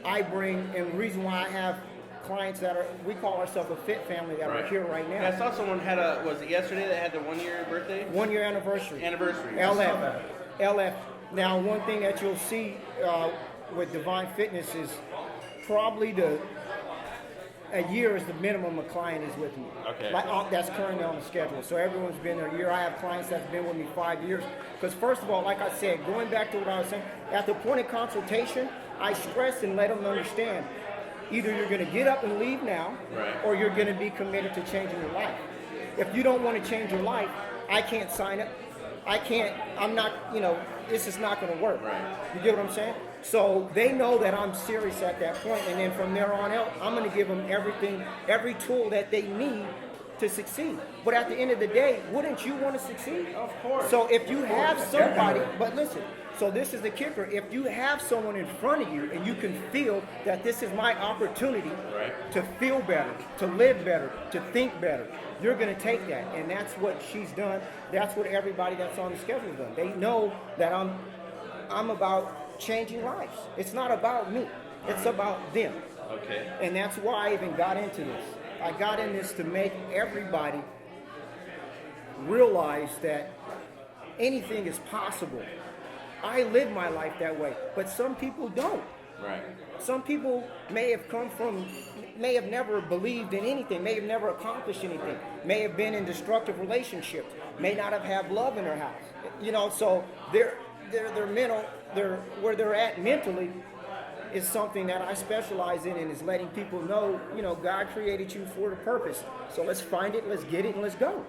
I bring, and the reason why I have clients that are, we call ourselves a fit family that are here right now. Yeah, I saw someone had was it yesterday that had their 1 year birthday? 1 year anniversary. LF. LF. Now, one thing that you'll see with Divine Fitness is probably a year is the minimum a client is with me. Okay. That's currently on the schedule. So everyone's been there a year. I have clients that's been with me 5 years. Because first of all, like I said, going back to what I was saying, at the point of consultation, I stress and let them understand, either you're going to get up and leave now, or you're going to be committed to changing your life. If you don't want to change your life, I can't sign it. I'm not, this is not going to work. You get what I'm saying? So they know that I'm serious at that point, and then from there on out, I'm going to give them everything, every tool that they need to succeed. But at the end of the day, wouldn't you want to succeed? Of course. So if you have somebody, but listen, so this is the kicker. If you have someone in front of you and you can feel that this is my opportunity to feel better, to live better, to think better, you're going to take that. And that's what she's done. That's what everybody that's on the schedule has done. They know that I'm about changing lives. It's not about me. It's about them. Okay. And that's why I even got into this. I got in this to make everybody realize that anything is possible. I live my life that way, but some people don't. Right. Some people may have never believed in anything, may have never accomplished anything, may have been in destructive relationships, may not have had love in their house. So their mental, where they're at mentally is something that I specialize in, and is letting people know, God created you for a purpose. So let's find it, let's get it, and let's go.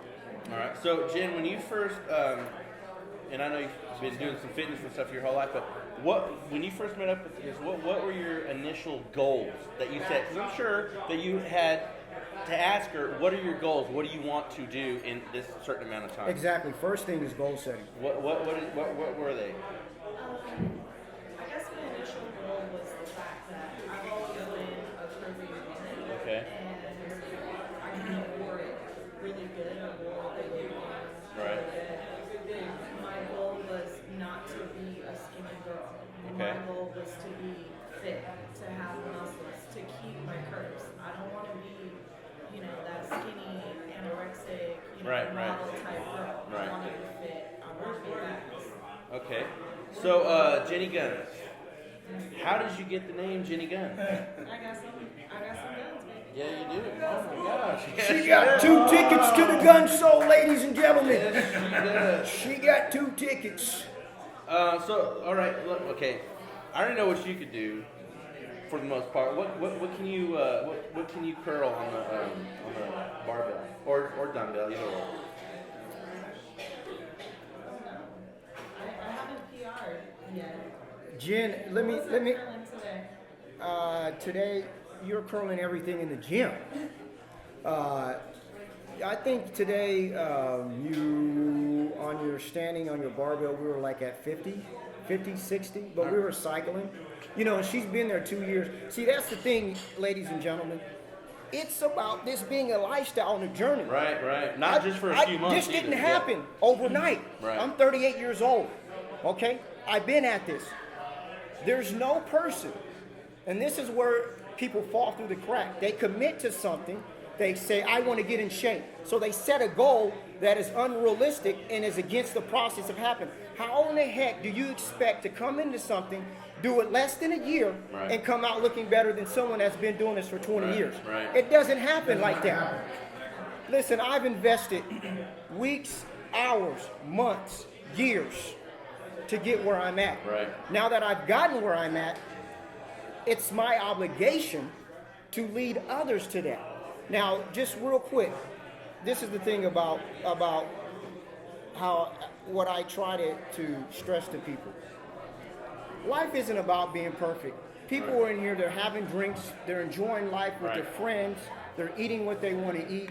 All right. So, Jen, when you first, and I know you've been doing some fitness and stuff your whole life, but when you first met up with this, what were your initial goals that you set? Because I'm sure that you had to ask her, what are your goals? What do you want to do in this certain amount of time? Exactly. First thing is goal setting. What were they? I guess my initial goal was the fact that I've always been a curvy woman. Okay. And I kind of wore it really good. I wore the big ones Right. really good. My goal was not to be a skinny girl. Okay. My goal was to be fit, to have muscles, to keep my curves. I don't want to be, that skinny, anorexic, model type girl. Right. I want to be fit. I want to be fast. Okay. So, Jenny Guns. How did you get the name Jenny Guns? I got some guns, baby. Yeah, you do. Oh my gosh. She got 2 tickets to the gun show, ladies and gentlemen. She got 2 tickets. All right. Look, okay. I already know what you could do. For the most part, what can you curl on the barbell or dumbbell, either or? I haven't PR'd yet. Jen, let me. Today. Today, you're curling everything in the gym. I think today you on your standing on your barbell, we were like at 50, 60, but we were cycling. And she's been there 2 years. See, that's the thing, ladies and gentlemen. It's about this being a lifestyle and a journey. Right. Not just for a few months. This didn't happen overnight. Right. I'm 38 years old. Okay? I've been at this. There's no person, and this is where people fall through the crack. They commit to something. They say, I want to get in shape. So they set a goal that is unrealistic and is against the process of happening. How in the heck do you expect to come into something, do it less than a year, and come out looking better than someone that's been doing this for 20 years? Right. It doesn't happen like that. Listen, I've invested weeks, hours, months, years to get where I'm at. Right. Now that I've gotten where I'm at, it's my obligation to lead others to that. Now, just real quick, this is the thing about what I try to stress to people. Life isn't about being perfect. People are in here, they're having drinks, they're enjoying life with their friends, they're eating what they want to eat.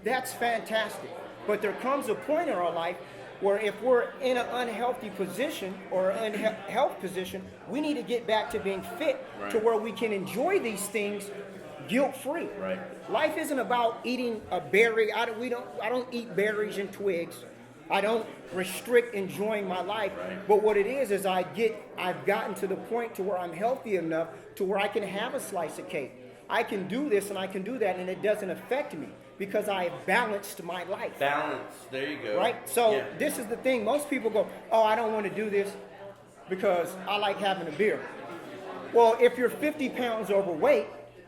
That's fantastic. But there comes a point in our life where if we're in an unhealthy position or an health position, we need to get back to being fit to where we can enjoy these things guilt-free. Right. Life isn't about eating a berry. I don't eat berries and twigs. I don't restrict enjoying my life. But what it is I've gotten to the point to where I'm healthy enough to where I can have a slice of cake. I can do this and I can do that and it doesn't affect me because I have balanced my life. Balance. There you go. Right? So this is the thing. Most people go, oh, I don't want to do this because I like having a beer. Well, if you're 50 pounds overweight,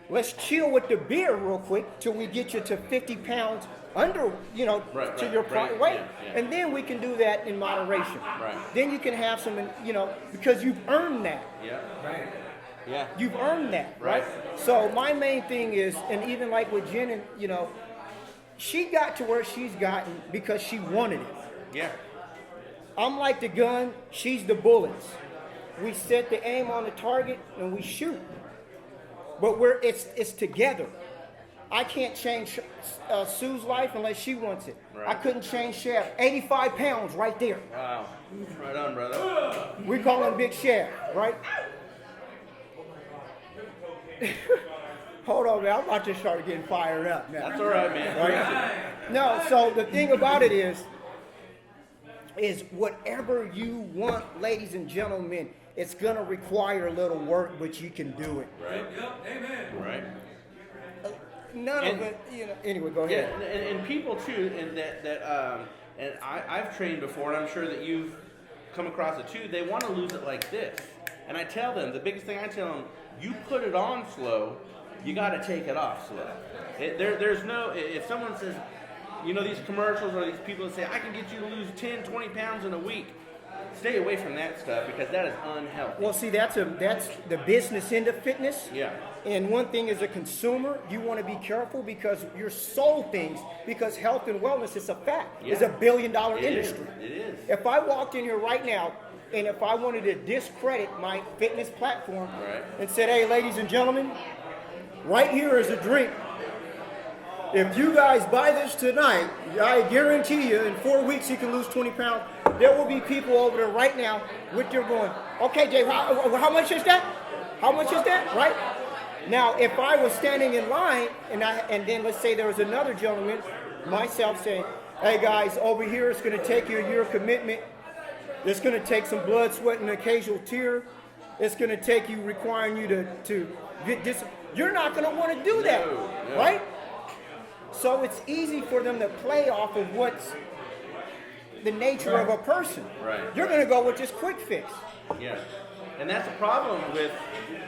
let's chill with the beer real quick till we get you to 50 pounds under, to your weight. And then we can do that in moderation. Right. Then you can have some, because you've earned that. Yeah. Right. Yeah. You've earned that, right? So my main thing is, and even like with Jen, and she got to where she's gotten because she wanted it. Yeah. I'm like the gun, she's the bullets. We set the aim on the target and we shoot. But it's together. I can't change Sue's life unless she wants it. Right. I couldn't change Shaft. 85 pounds right there. Wow. Right on, brother. We call him Big Shaft, right? Hold on, man. I'm about to start getting fired up now. That's all right, man. Right? No, so the thing about it is whatever you want, ladies and gentlemen, it's going to require a little work, but you can do it. Right. Yep. Amen. Right. None of it, anyway, go ahead. Yeah, and people too, and and I've trained before, and I'm sure that you've come across it too. They want to lose it like this, and I tell them, the biggest thing I tell them, you put it on slow, you got to take it off slow. There's no, if someone says, these commercials or these people that say, I can get you to lose 10, 20 pounds in a week. Stay away from that stuff because that is unhealthy. Well, see, that's the business end of fitness. Yeah. And one thing as a consumer, you want to be careful because you're sold things because health and wellness is a fact. Yeah. It's $1 billion industry. It is. If I walked in here right now and if I wanted to discredit my fitness platform and said, hey, ladies and gentlemen, right here is a drink. If you guys buy this tonight, I guarantee you in 4 weeks you can lose 20 pounds. There will be people over there right now with their going, okay, Dave, how much is that? How much is that? Right? Now, if I was standing in line and then let's say there was another gentleman, myself saying, hey guys, over here it's going to take you a year commitment. It's going to take some blood, sweat, and an occasional tear. It's going to take you, requiring you to get this. You're not going to want to do that, right? So it's easy for them to play off of what's the nature of a person. Right. You're going to go with this quick fix. Yeah. And that's a problem with...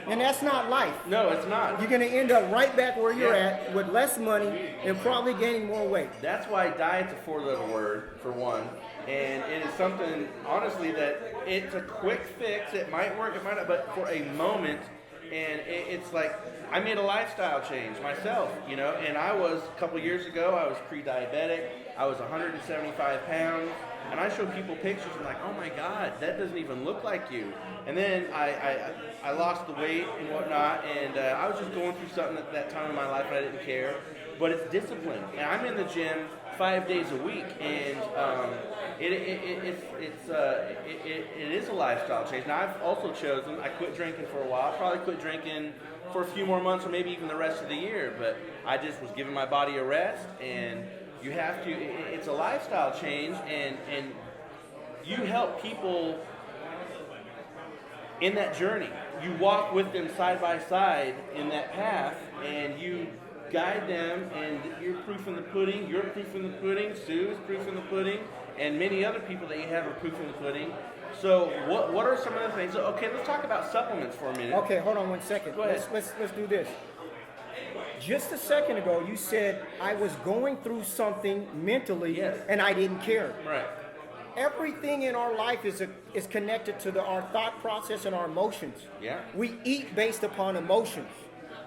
And that's not life. No, it's not. You're going to end up right back where you're at with less money and probably gaining more weight. That's why diet's a four-letter word, for one. And it is something, honestly, that it's a quick fix. It might work, it might not, but for a moment... And it's like, I made a lifestyle change myself, and I was, a couple years ago, I was pre-diabetic, I was 175 pounds, and I show people pictures, and like, oh my God, that doesn't even look like you. And then I lost the weight and whatnot, and I was just going through something at that time in my life, and I didn't care. But it's discipline. And I'm in the gym 5 days a week, and it is a lifestyle change. Now, I've also chosen, I quit drinking for a while. I probably quit drinking for a few more months or maybe even the rest of the year, but I just was giving my body a rest, and you have to, it's a lifestyle change, and you help people in that journey. You walk with them side by side in that path, and you guide them, and you're proof in the pudding, you're proof in the pudding, Sue's proof in the pudding, and many other people that you have are proof in the pudding. So what are some of the things? Okay, let's talk about supplements for a minute. Okay, hold on 1 second. Go ahead. Let's do this. Just a second ago, you said I was going through something mentally, and I didn't care. Right. Everything in our life is connected to our thought process and our emotions. Yeah. We eat based upon emotions.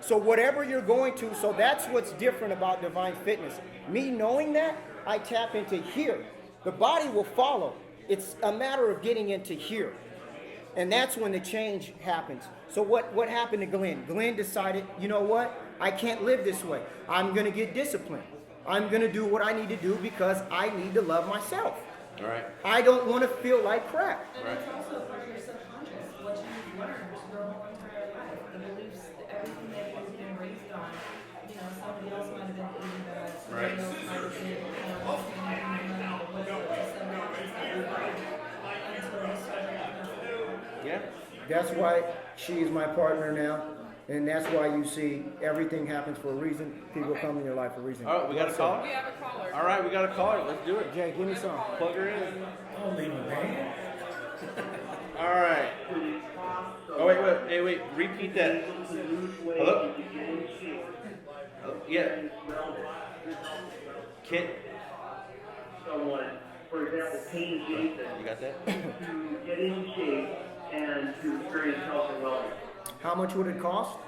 So whatever you're going to, so that's what's different about Divine Fitness. Me knowing that, I tap into here. The body will follow. It's a matter of getting into here. And that's when the change happens. So what happened to Glenn? Glenn decided, you know what? I can't live this way. I'm going to get disciplined. I'm going to do what I need to do because I need to love myself. All right. I don't want to feel like crap. And it's also part of your subconscious, what you've learned your whole entire life, the beliefs, everything that you've been raised on. You know, somebody else might have been eating that, somebody else might have been, Yeah. That's why she is my partner now. And that's why you see everything happens for a reason. People come in your life for a reason. All right, we got a caller? We have a caller. All right, we got a caller. Let's do it. Jay, give me some. Plug her in. Holy man. All right. Oh, wait. Repeat that. Hello? Yeah. Kent. Someone, for example, paying Jason You got that? to get in shape and to experience health and wellness. How much would it cost?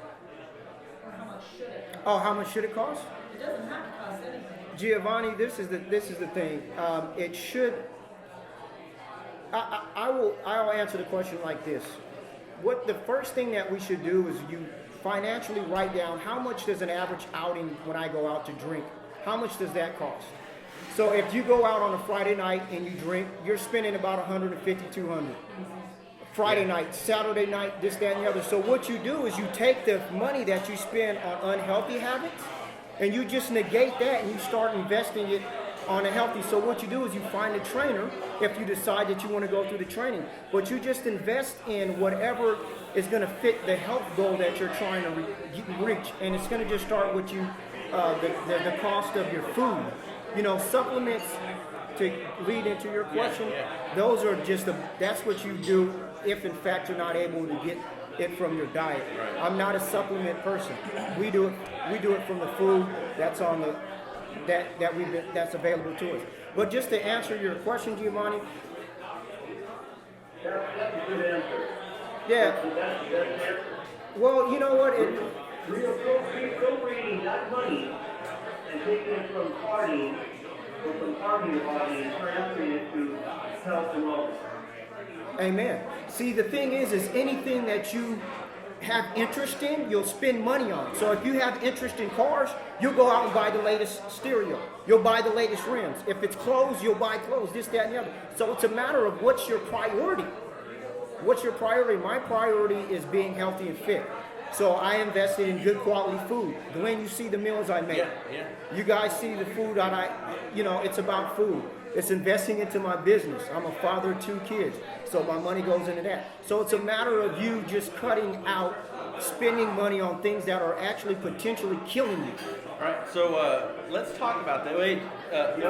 Or how much should it cost? Oh, how much should it cost? It doesn't have to cost anything. Giovanni, this is the thing. It should. I'll answer the question like this. What the first thing that we should do is you financially write down how much does an average outing when I go out to drink, how much does that cost? So if you go out on a Friday night and you drink, you're spending about 150, 200. Friday night, Saturday night, this, that, and the other. So what you do is you take the money that you spend on unhealthy habits and you just negate that and you start investing it on a healthy. So what you do is you find a trainer if you decide that you want to go through the training. But you just invest in whatever is going to fit the health goal that you're trying to reach. And it's going to just start with you, the cost of your food. You know, supplements, to lead into your question, those are just that's what you do if in fact you're not able to get it from your diet. Right. I'm not a supplement person. We do it from the food that's on the that's available to us. But just to answer your question, Giovanni. That's a good answer. Yeah. That's the best answer. Well, you know what? Appropriating that money and taking it from partying your body and transferring it to health and wellness. Amen. See, the thing is anything that you have interest in, you'll spend money on. So if you have interest in cars, you'll go out and buy the latest stereo. You'll buy the latest rims. If it's clothes, you'll buy clothes, this, that, and the other. So it's a matter of what's your priority. What's your priority? My priority is being healthy and fit. So I invested in good quality food. Glenn, you see the meals I make. Yeah. You guys see the food it's about food. It's investing into my business. I'm a father of 2 kids, so my money goes into that. So it's a matter of you just cutting out spending money on things that are actually potentially killing you. All right, so let's talk about that. Wait, when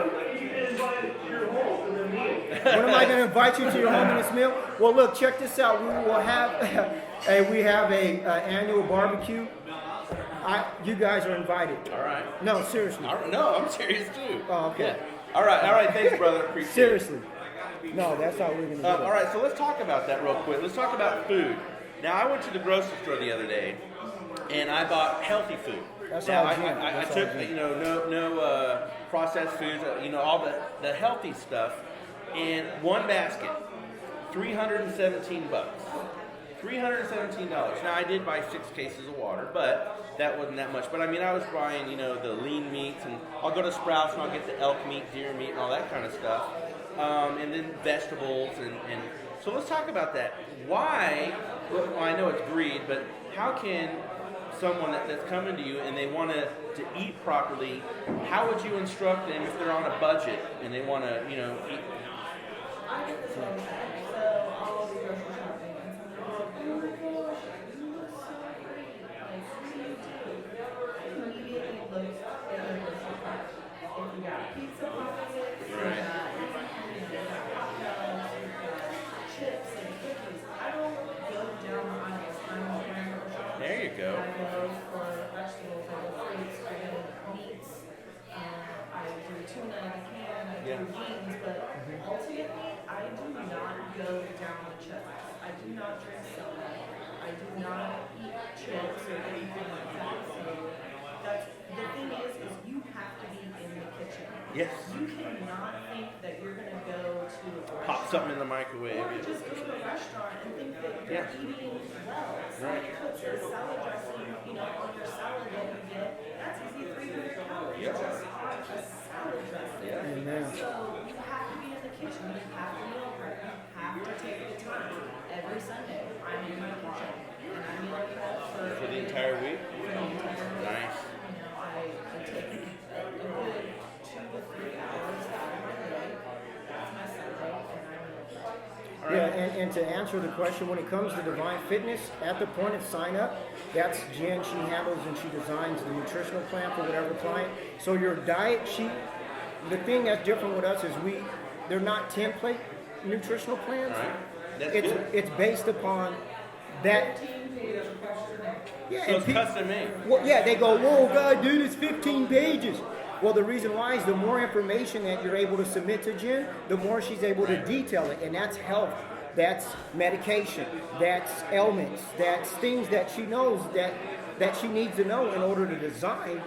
am I going to invite you to your home in this meal? Well, look, check this out. We will have we have a annual barbecue. You guys are invited. All right. No, seriously. No, I'm serious too. Oh, okay. Yeah. All right. Thanks, brother. Appreciate Seriously. it. No, that's how we're going to do it. All right, so let's talk about that real quick. Let's talk about food. Now, I went to the grocery store the other day, and I bought healthy food. That's now, all I took, no processed foods, all the healthy stuff, and one basket, $317. $317. Now, I did buy 6 cases of water, but that wasn't that much. But I mean, I was buying, the lean meats, and I'll go to Sprouts and I'll get the elk meat, deer meat, and all that kind of stuff. And then vegetables, and so let's talk about that. Why, well, I know it's greed, but how can someone that's coming to you and they want to eat properly, how would you instruct them if they're on a budget and they want to, eat? I get this all the time. So I'll be grocery shopping and someone will be like, oh my gosh, you look so great. Like, what do you do? I immediately look at their grocery cart. If you got pizza pockets, you got hot dogs, you got chips and cookies. I don't go down the aisles. I'm a grocery shopper. There you go. I go for vegetables, I go fruits, I go meats, I do tuna if I can, I do beans, but ultimately, I do not go down the chips. I do not drink soda. I do not eat chips or anything like that. So that's the thing is you have to be in the kitchen. Yes. You cannot think that you're going to go to a Pop something in the microwave. or just go to a restaurant and think that you're eating well. Someone puts a salad dressing, on your salad that you get. That's easy 300 calories just on a salad dressing. Amen. So you have to be in the kitchen. You have to meal prep. You have to take the time. Every Sunday, I'm in my kitchen and I meal prep For the entire week? for the entire week. Nice. I take a good 2 to 3 hours out of my day. That's my Sunday, and I meal prep. Yeah, and to answer the question, when it comes to Divine Fitness, at the point of sign up, that's Jen. She handles and she designs the nutritional plan for whatever client. So your diet sheet, the thing that's different with us is they're not template nutritional plans. All right. That's It's good. it's based upon that. Yeah, So and it's custom made. well, yeah, they go, whoa, God, dude, it's 15 pages. Well, the reason why is the more information that you're able to submit to Jen, the more she's able to detail it, and that's health, that's medication, that's ailments, that's things that she knows that she needs to know in order to design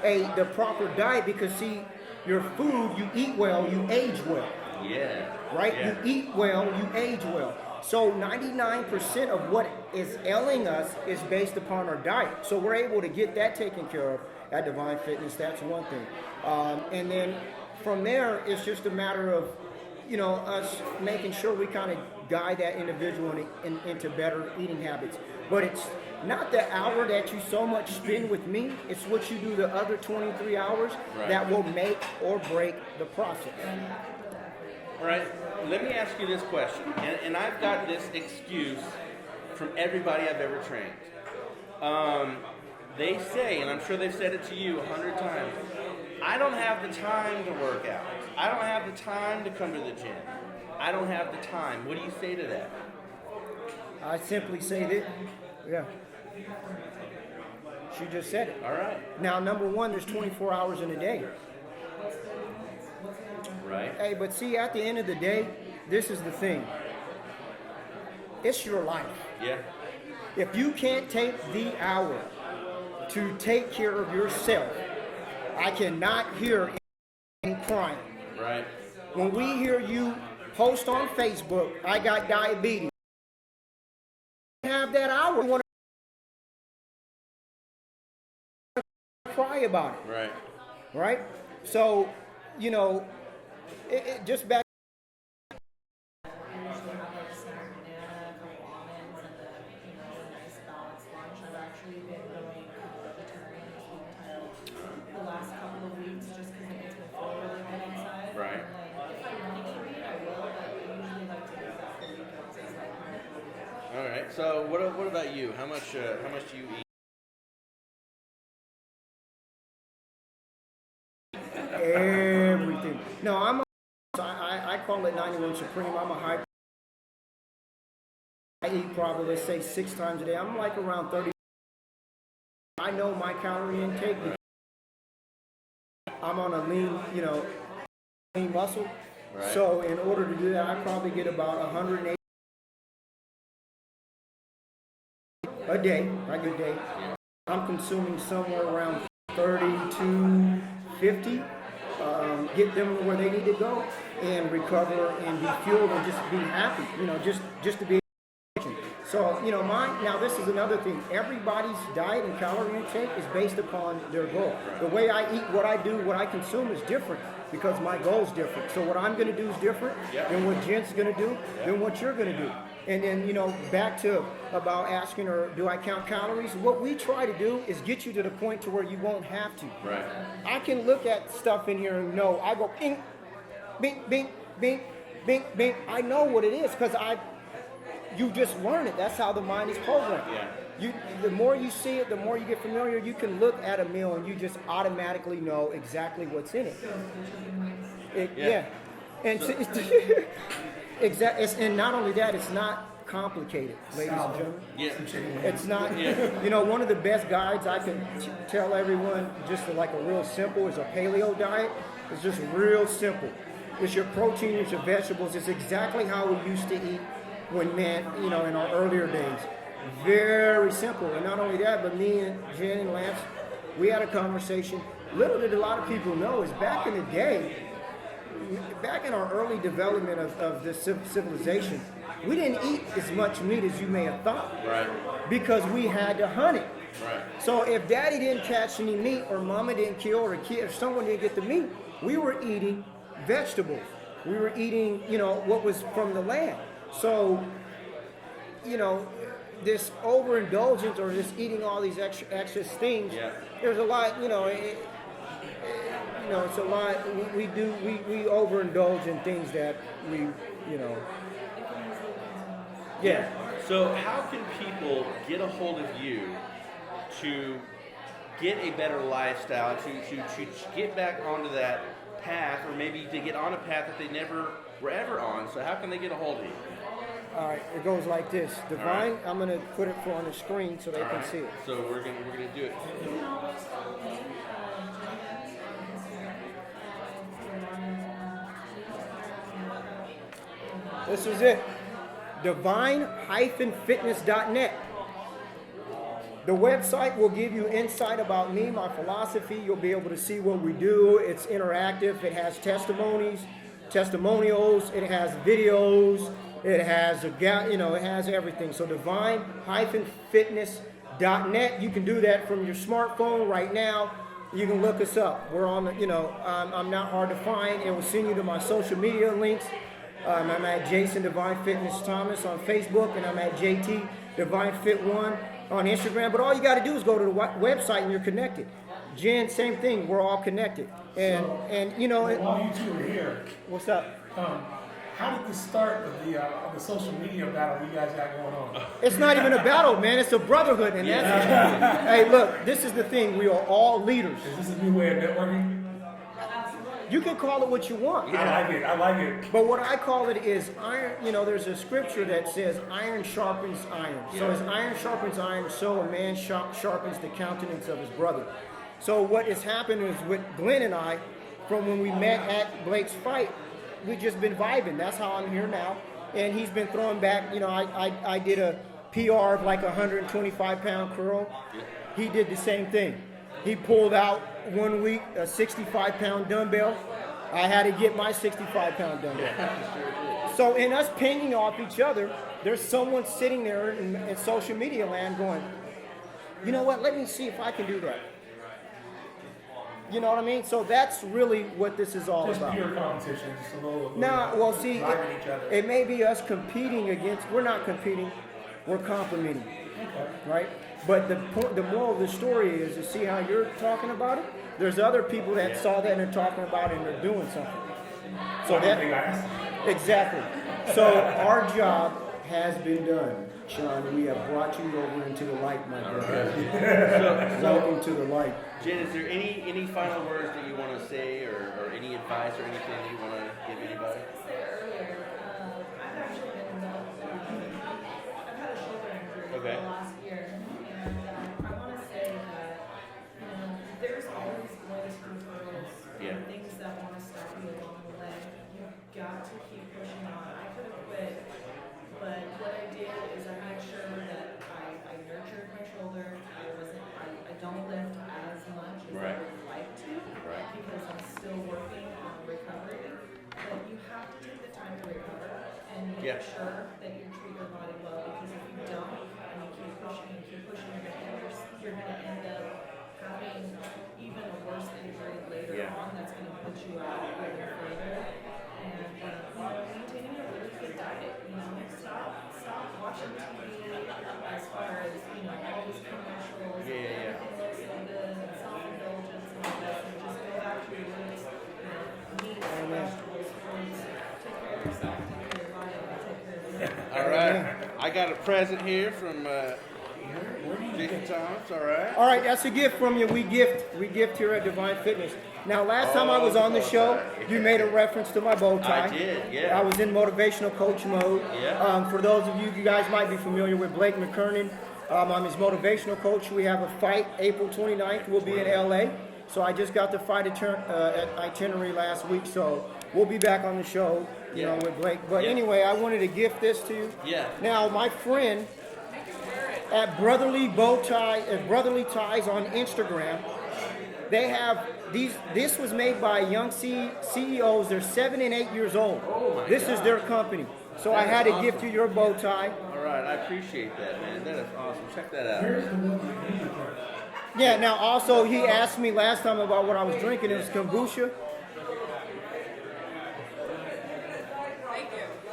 the proper diet. Because see, your food, you eat well, you age well. Yeah. Right? Yeah. You eat well, you age well. So 99% of what is ailing us is based upon our diet. So we're able to get that taken care of at Divine Fitness. That's one thing. And then from there, it's just a matter of, us making sure we kind of guide that individual into better eating habits. But it's not the hour that you so much spend with me. It's what you do the other 23 hours that will make or break the process. All right, let me ask you this question, and I've got this excuse from everybody I've ever trained. They say, and I'm sure they've said it to you 100 times, I don't have the time to work out. I don't have the time to come to the gym. I don't have the time. What do you say to that? I simply say that, yeah. She just said it. All right. Now, number one, there's 24 hours in a day. Right. Hey, but see, at the end of the day, this is the thing. It's your life. Yeah. If you can't take the hour to take care of yourself, I cannot hear any crying. Right. When we hear you post on Facebook, I got diabetes, have that hour, you want to cry about it. Right. Right? So, just back. I usually have like some banana, a couple almonds, and then a nice balanced lunch. I've actually been going vegetarian this entire the last couple of weeks just because it makes me feel really good inside. Right. And then if I want to eat meat, I will, but I usually like to do that for weekends. It's like All right. So what about you? How much do you eat? Everything. No, I call it 91 Supreme. I'm a high. I eat probably, let's say, 6 times a day. I'm like around 30. I know my calorie intake because I'm on a lean muscle. Right. So in order to do that, I probably get about 180 a day, like a day. I'm consuming somewhere around 30 to 50. Get them where they need to go and recover and be fueled and just be happy, just to be. So, now this is another thing. Everybody's diet and calorie intake is based upon their goal. The way I eat, what I do, what I consume is different because my goal is different. So what I'm going to do is different than what Jen's going to do, than what you're going to do. And then, back to about asking her, do I count calories? What we try to do is get you to the point to where you won't have to. Right. I can look at stuff in here and know. I go, bing, bing, bing, bing, bing, bing. I know what it is because you just learn it. That's how the mind is programmed. Yeah. The more you see it, the more you get familiar. You can look at a meal and you just automatically know exactly what's in it. Yeah. And and not only that, it's not complicated, ladies and gentlemen. Yeah. It's not. One of the best guides I can tell everyone, just like a real simple, is a paleo diet. It's just real simple. It's your protein, it's your vegetables. It's exactly how we used to eat when in our earlier days. Very simple. And not only that, but me and Jen and Lance, we had a conversation. little did a lot of people know is back in the day, back in our early development of this civilization, we didn't eat as much meat as you may have thought. Right. Because we had to hunt it. Right. So if daddy didn't catch any meat, or mama didn't kill, or kid, if someone didn't get the meat, we were eating vegetables. We were eating, what was from the land. So, this overindulgence or just eating all these excess things, there's a lot, it's a lot, we overindulge in things that we. Yeah. So how can people get a hold of you to get a better lifestyle, to get back onto that path, or maybe to get on a path that they never were ever on? So how can they get a hold of you? All right, it goes like this. Divine, I'm going to put it on the screen so they can see it. So we're gonna do it. This is it. Divine-fitness.net. The website will give you insight about me, my philosophy. You'll be able to see what we do. It's interactive. It has testimonials. It has videos. It has it has everything. So divine-fitness.net. You can do that from your smartphone right now. You can look us up. We're on I'm not hard to find. It will send you to my social media links. I'm at Jason Divine Fitness Thomas on Facebook, and I'm at JT Divine Fit 1 on Instagram. But all you got to do is go to the website and you're connected. Jen, same thing. We're all connected. And while you two are here, what's up? How did this start with the social media battle you guys got going on? It's not even a battle, man. It's a brotherhood, and that's hey, look. This is the thing. We are all leaders. Is this a new way of networking? You can call it what you want. I like it. But what I call it is iron. There's a scripture that says iron sharpens iron. So as iron sharpens iron, so a man sharpens the countenance of his brother. So what has happened is with Glenn and I, from when we met at Blake's fight, we've just been vibing. That's how I'm here now. And he's been throwing back. I did a PR of like 125-pound curl. He did the same thing. He pulled out 1 week a 65-pound dumbbell. I had to get my 65-pound dumbbell. So in us pinging off each other, there's someone sitting there in social media land going, you know what, let me see if I can do that. You know what I mean? So that's really what this is all about. Just pure competition. Just a little see, it may be us competing against, we're not competing, we're complimenting. Right? But the moral of the story is to see how you're talking about it. There's other people that saw that and are talking about it and they're doing something. So exactly. So our job has been done, Sean. We have brought you over into the light, my brother. Welcome to the light. Jen, is there any final words that you want to say, or any advice or anything that you want to give anybody? I've actually been involved. I've had a shoulder injury for the last year, and I want to say that there's always going to be hurdles and things that want to stop you along the way. You've got to keep pushing on. I could have quit, but what I did is I made sure that I nurtured my shoulder. I don't lift as much as I would like to because I'm still working on recovery. But you have to take the time to recover and make sure that you treat your body well, because if you don't and you keep pushing, you're going to end up having even a worse injury later on that's going to put you out even further. And maintaining a really good diet, stop watching TV as far as all these commercials. Everything looks so good, self-indulgence and all this, and just go back to your roots. Meat, vegetables, fruits. Take care of yourself. Take care of your body. Take care of yourself. All right, I got a present here from Jason Thomas. All right, that's a gift from you. We gift here at Divine Fitness. Now, last time I was on the show, you made a reference to my bow tie. I did, yeah. I was in motivational coach mode. Yeah. For those of you guys might be familiar with Blake McKernan. I'm his motivational coach. We have a fight April 29th. We'll be in LA. So I just got the fight itinerary last week. So we'll be back on the show, with Blake. But anyway, I wanted to gift this to you. Yeah. Now, my friend at Brotherly Ties on Instagram, They have these. This was made by young CEOs. They're 7 and 8 years old. This is their company. So I had to gift you your bow tie. All right, I appreciate that, man. That is awesome. Check that out. Yeah. Now also he asked me last time about what I was drinking. It was kombucha.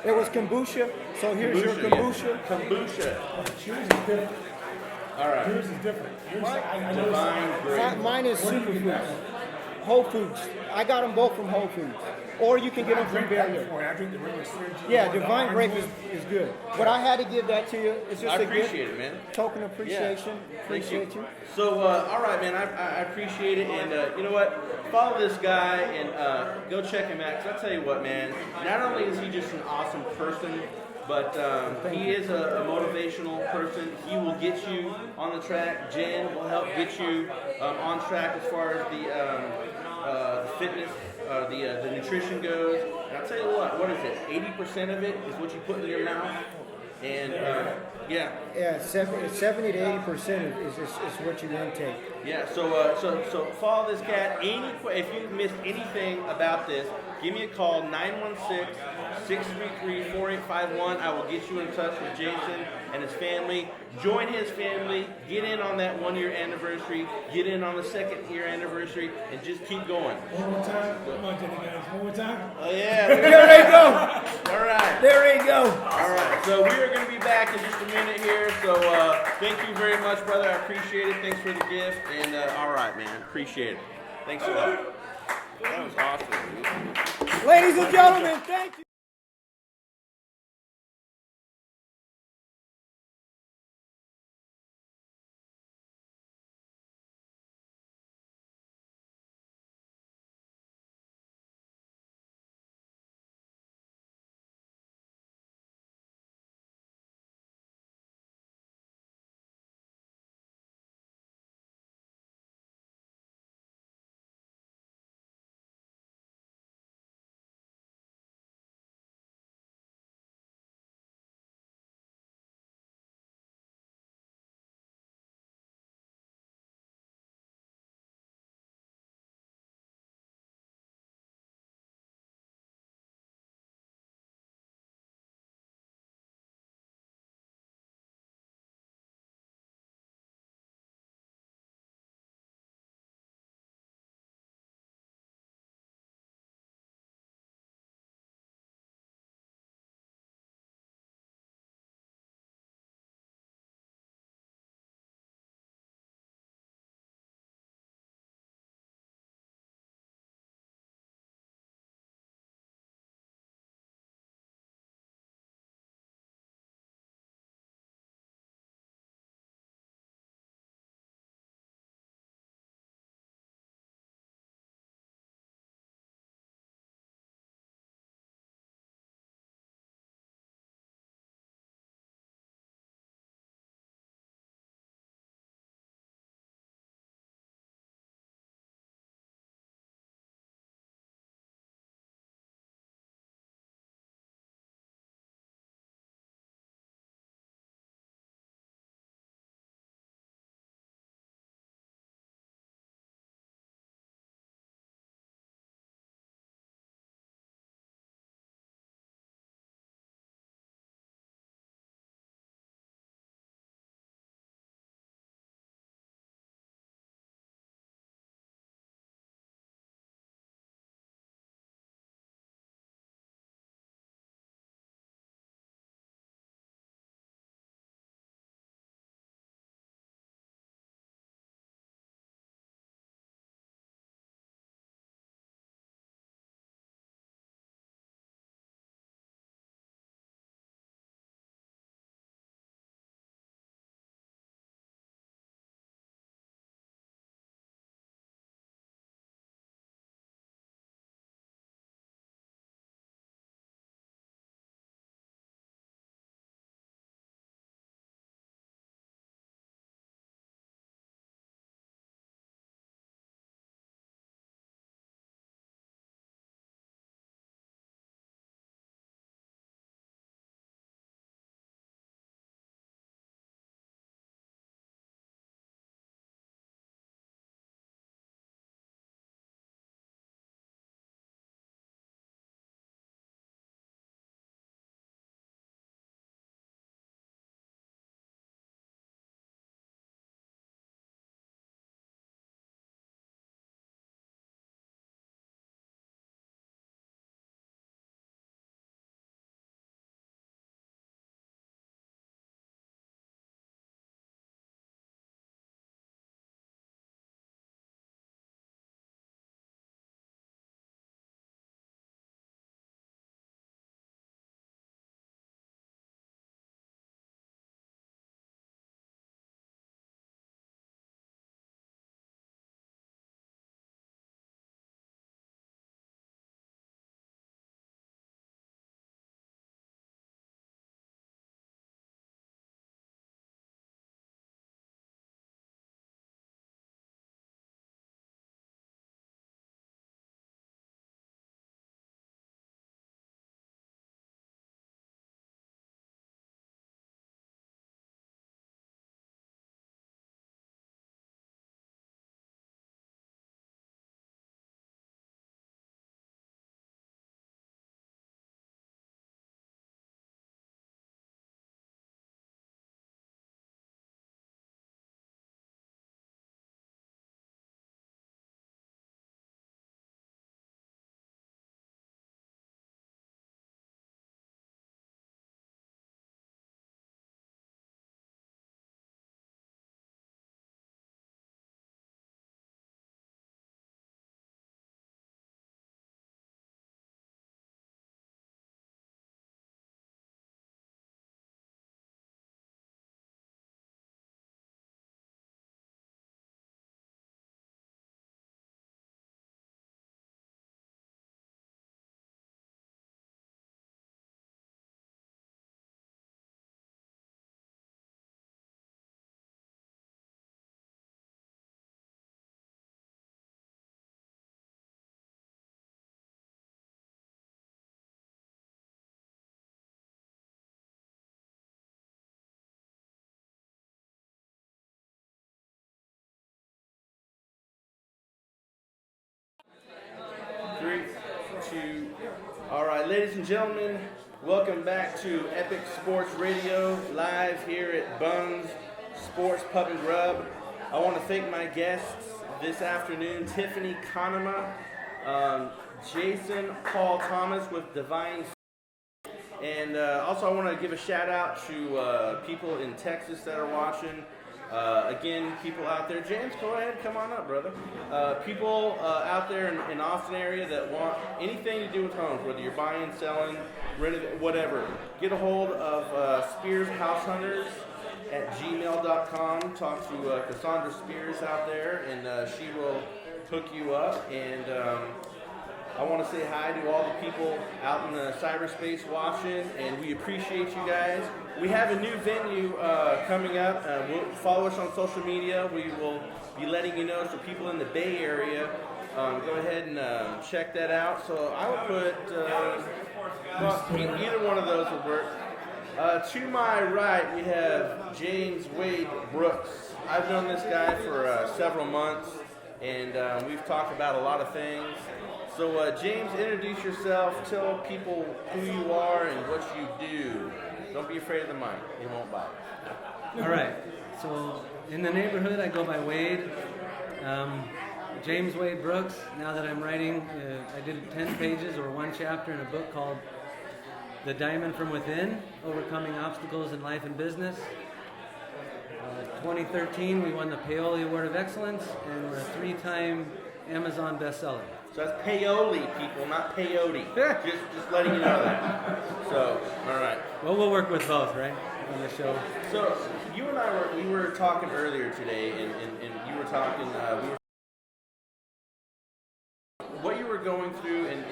It was kombucha. So here's your kombucha. Yeah. Kombucha. Yours is different. All right. Yours is different. Yours, I Divine grape. Mine is superfoods. Whole Foods. I got them both from Whole Foods. Or you can get them from Barrier. I drink the regular synergy. Yeah, Divine Grape is good. But I had to give that to you. It's just I a appreciate good it, man. token of appreciation. Yeah. Appreciate you. So, all right, man. I appreciate it, and you know what? Follow this guy and go check him out. 'Cause I tell you what, man. Not only is he just an awesome person, but he is a motivational person. He will get you on the track. Jen will help get you on track as far as the fitness, the nutrition goes. And I'll tell you what is it? 80% of it is what you put in your mouth. And yeah. Yeah, 70 to 80% is what you intake. Yeah. So follow this cat. If you missed anything about this, give me a call 916-633-4851. I will get you in touch with Jason and his family. Join his family. Get in on that 1-year anniversary. Get in on the 2nd-year anniversary, and just keep going. One more time. Come on, Jenny, guys. One more time. Oh yeah. There you go. All right. There you go. All right. So we are going to be back in just a minute here. So thank you very much, brother. I appreciate it. Thanks for the gift. And all right, man. Appreciate it. Thanks a lot. That was awesome, dude. Ladies and gentlemen, thank you. right, ladies and gentlemen, welcome back to Epic Sports Radio, live here at Buns Sports Pub and Grub. I want to thank my guests this afternoon, Tiffany Kanema, Jason Paul Thomas with Divine, and also I want to give a shout out to people in Texas that are watching. Again, people out there, James, go ahead, come on up, brother. People out there in Austin area that want anything to do with homes, whether you're buying, selling, renting, whatever, get a hold of Spears House Hunters at gmail.com. Talk to Cassandra Spears out there, and she will hook you up. And I want to say hi to all the people out in the cyberspace watching, and we appreciate you guys. We have a new venue coming up. Follow us on social media. We will be letting you know. So people in the Bay Area, go ahead and check that out. So I will put, either one of those will work. To my right, we have James Wade Brooks. I've known this guy for several months, and we've talked about a lot of things. So James, introduce yourself. Tell people who you are and what you do. Don't be afraid of the mic. It won't bite. All right. So in the neighborhood, I go by Wade. James Wade Brooks. Now that I'm writing, I did 10 pages or one chapter in a book called The Diamond from Within, Overcoming Obstacles in Life and Business. 2013, we won the Paoli Award of Excellence, and we're a 3-time Amazon bestseller. So that's Paoli, people, not peyote. just letting you know that. So, all right. Well, we'll work with both, right, on the show. So you and I were talking earlier today, and you were talking. What you were going through, and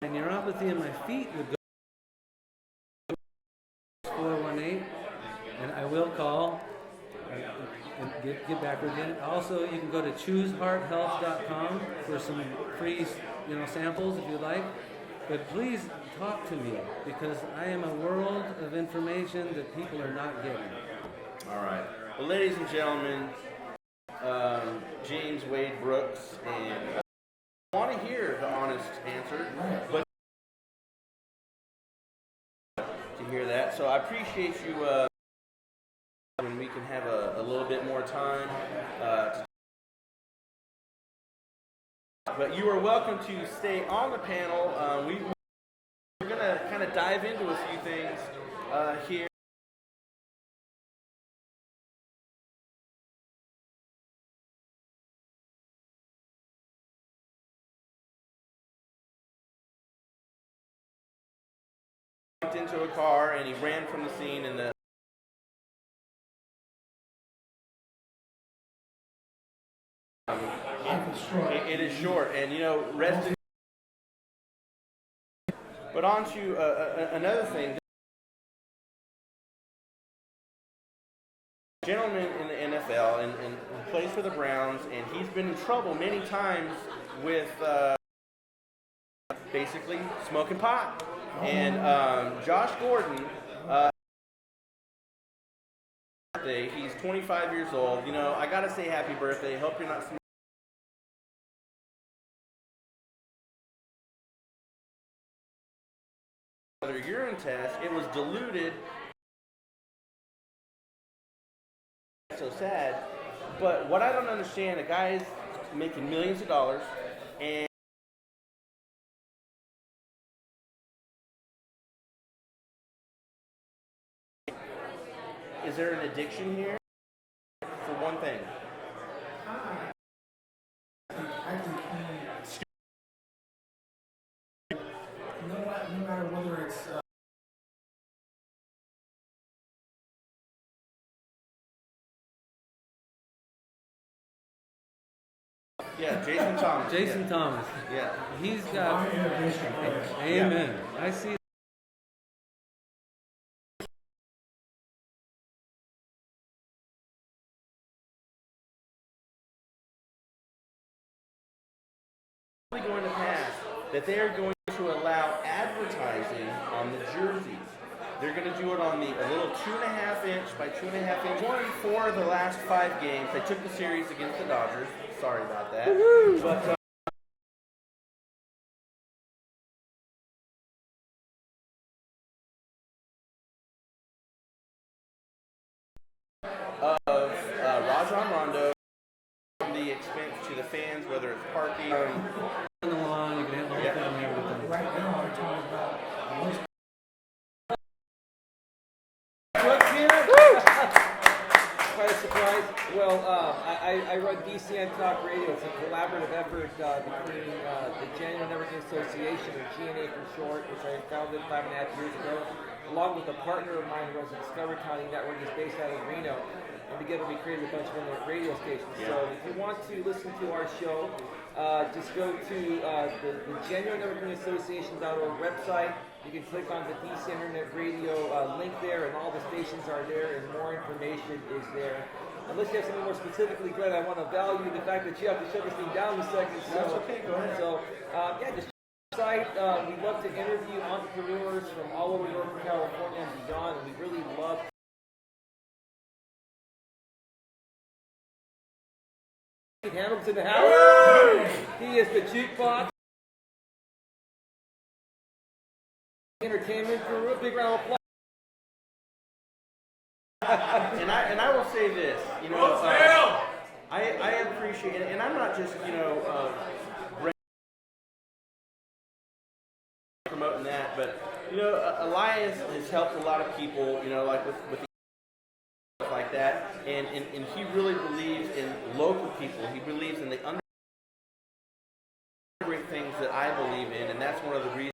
neuropathy in my feet would go 418, and I will call and get back with you. Also, you can go to choosehearthealth.com for some free, samples if you like. But please talk to me, because I am a world of information that people are not getting. All right. Well, ladies and gentlemen, James Wade Brooks, and I want to hear the honest answer, but to hear that. So I appreciate you when we can have a little bit more time. But you are welcome to stay on the panel. We're going to kind of dive into a few things here. Into a car, and he ran from the scene, and it is short, and rest in. But on to another thing. Gentleman in the NFL and plays for the Browns, and he's been in trouble many times with basically smoking pot. And Josh Gordon, he's 25 years old. I gotta say happy birthday. Hope you're not smoking. Another urine test. It was diluted. So sad. But what I don't understand, a guy's making millions of dollars, and is there an addiction here? For one thing. I think no matter whether it's Yeah, Jason Thomas. Jason yeah. Thomas. Yeah. He's got. Amen. I see. Going to pass that they are going to allow advertising on the jerseys. They're going to do it on a little 2.5 inch by 2.5 inch. Won 4 of the last 5 games. They took the series against the Dodgers. Sorry about that. But of Rajon Rondo, the expense to the fans, whether it's parking. On the lawn, you can have the whole thing and everything. Right now, I'm talking about most Quite a surprise. Well, I run DCN Talk Radio. It's a collaborative effort between the Genuine Networking Association, or GNA for short, which I founded 5.5 years ago, along with a partner of mine who runs the Discovery County Network. Is based out of Reno. And together we created a bunch of internet radio stations. Yeah. So if you want to listen to our show, just go to the Genuine Networking Association.org website. You can click on the DC Internet Radio link there, and all the stations are there, and more information is there. Unless you have something more specifically, Glenn, I want to value the fact that you have to shut this thing down in a second. So, That's okay, go ahead. So, yeah, just check the site. We love to interview entrepreneurs from all over Northern California and beyond, and we really love Hamilton in the house. He is the jukebox. Entertainment guru. Big round of applause. And I will say this, you know, I appreciate it, and I'm not just, you know, promoting that, but you know, Elias has helped a lot of people, you know, like with stuff like that, and he really believes in local people. He believes in the great things that I believe in, and that's one of the reasons.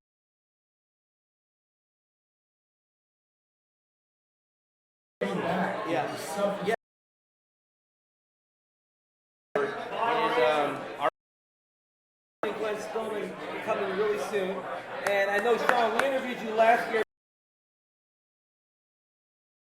Yeah. Yeah. And our Glenn Spillman coming really soon. And I know, Sean, we interviewed you last year.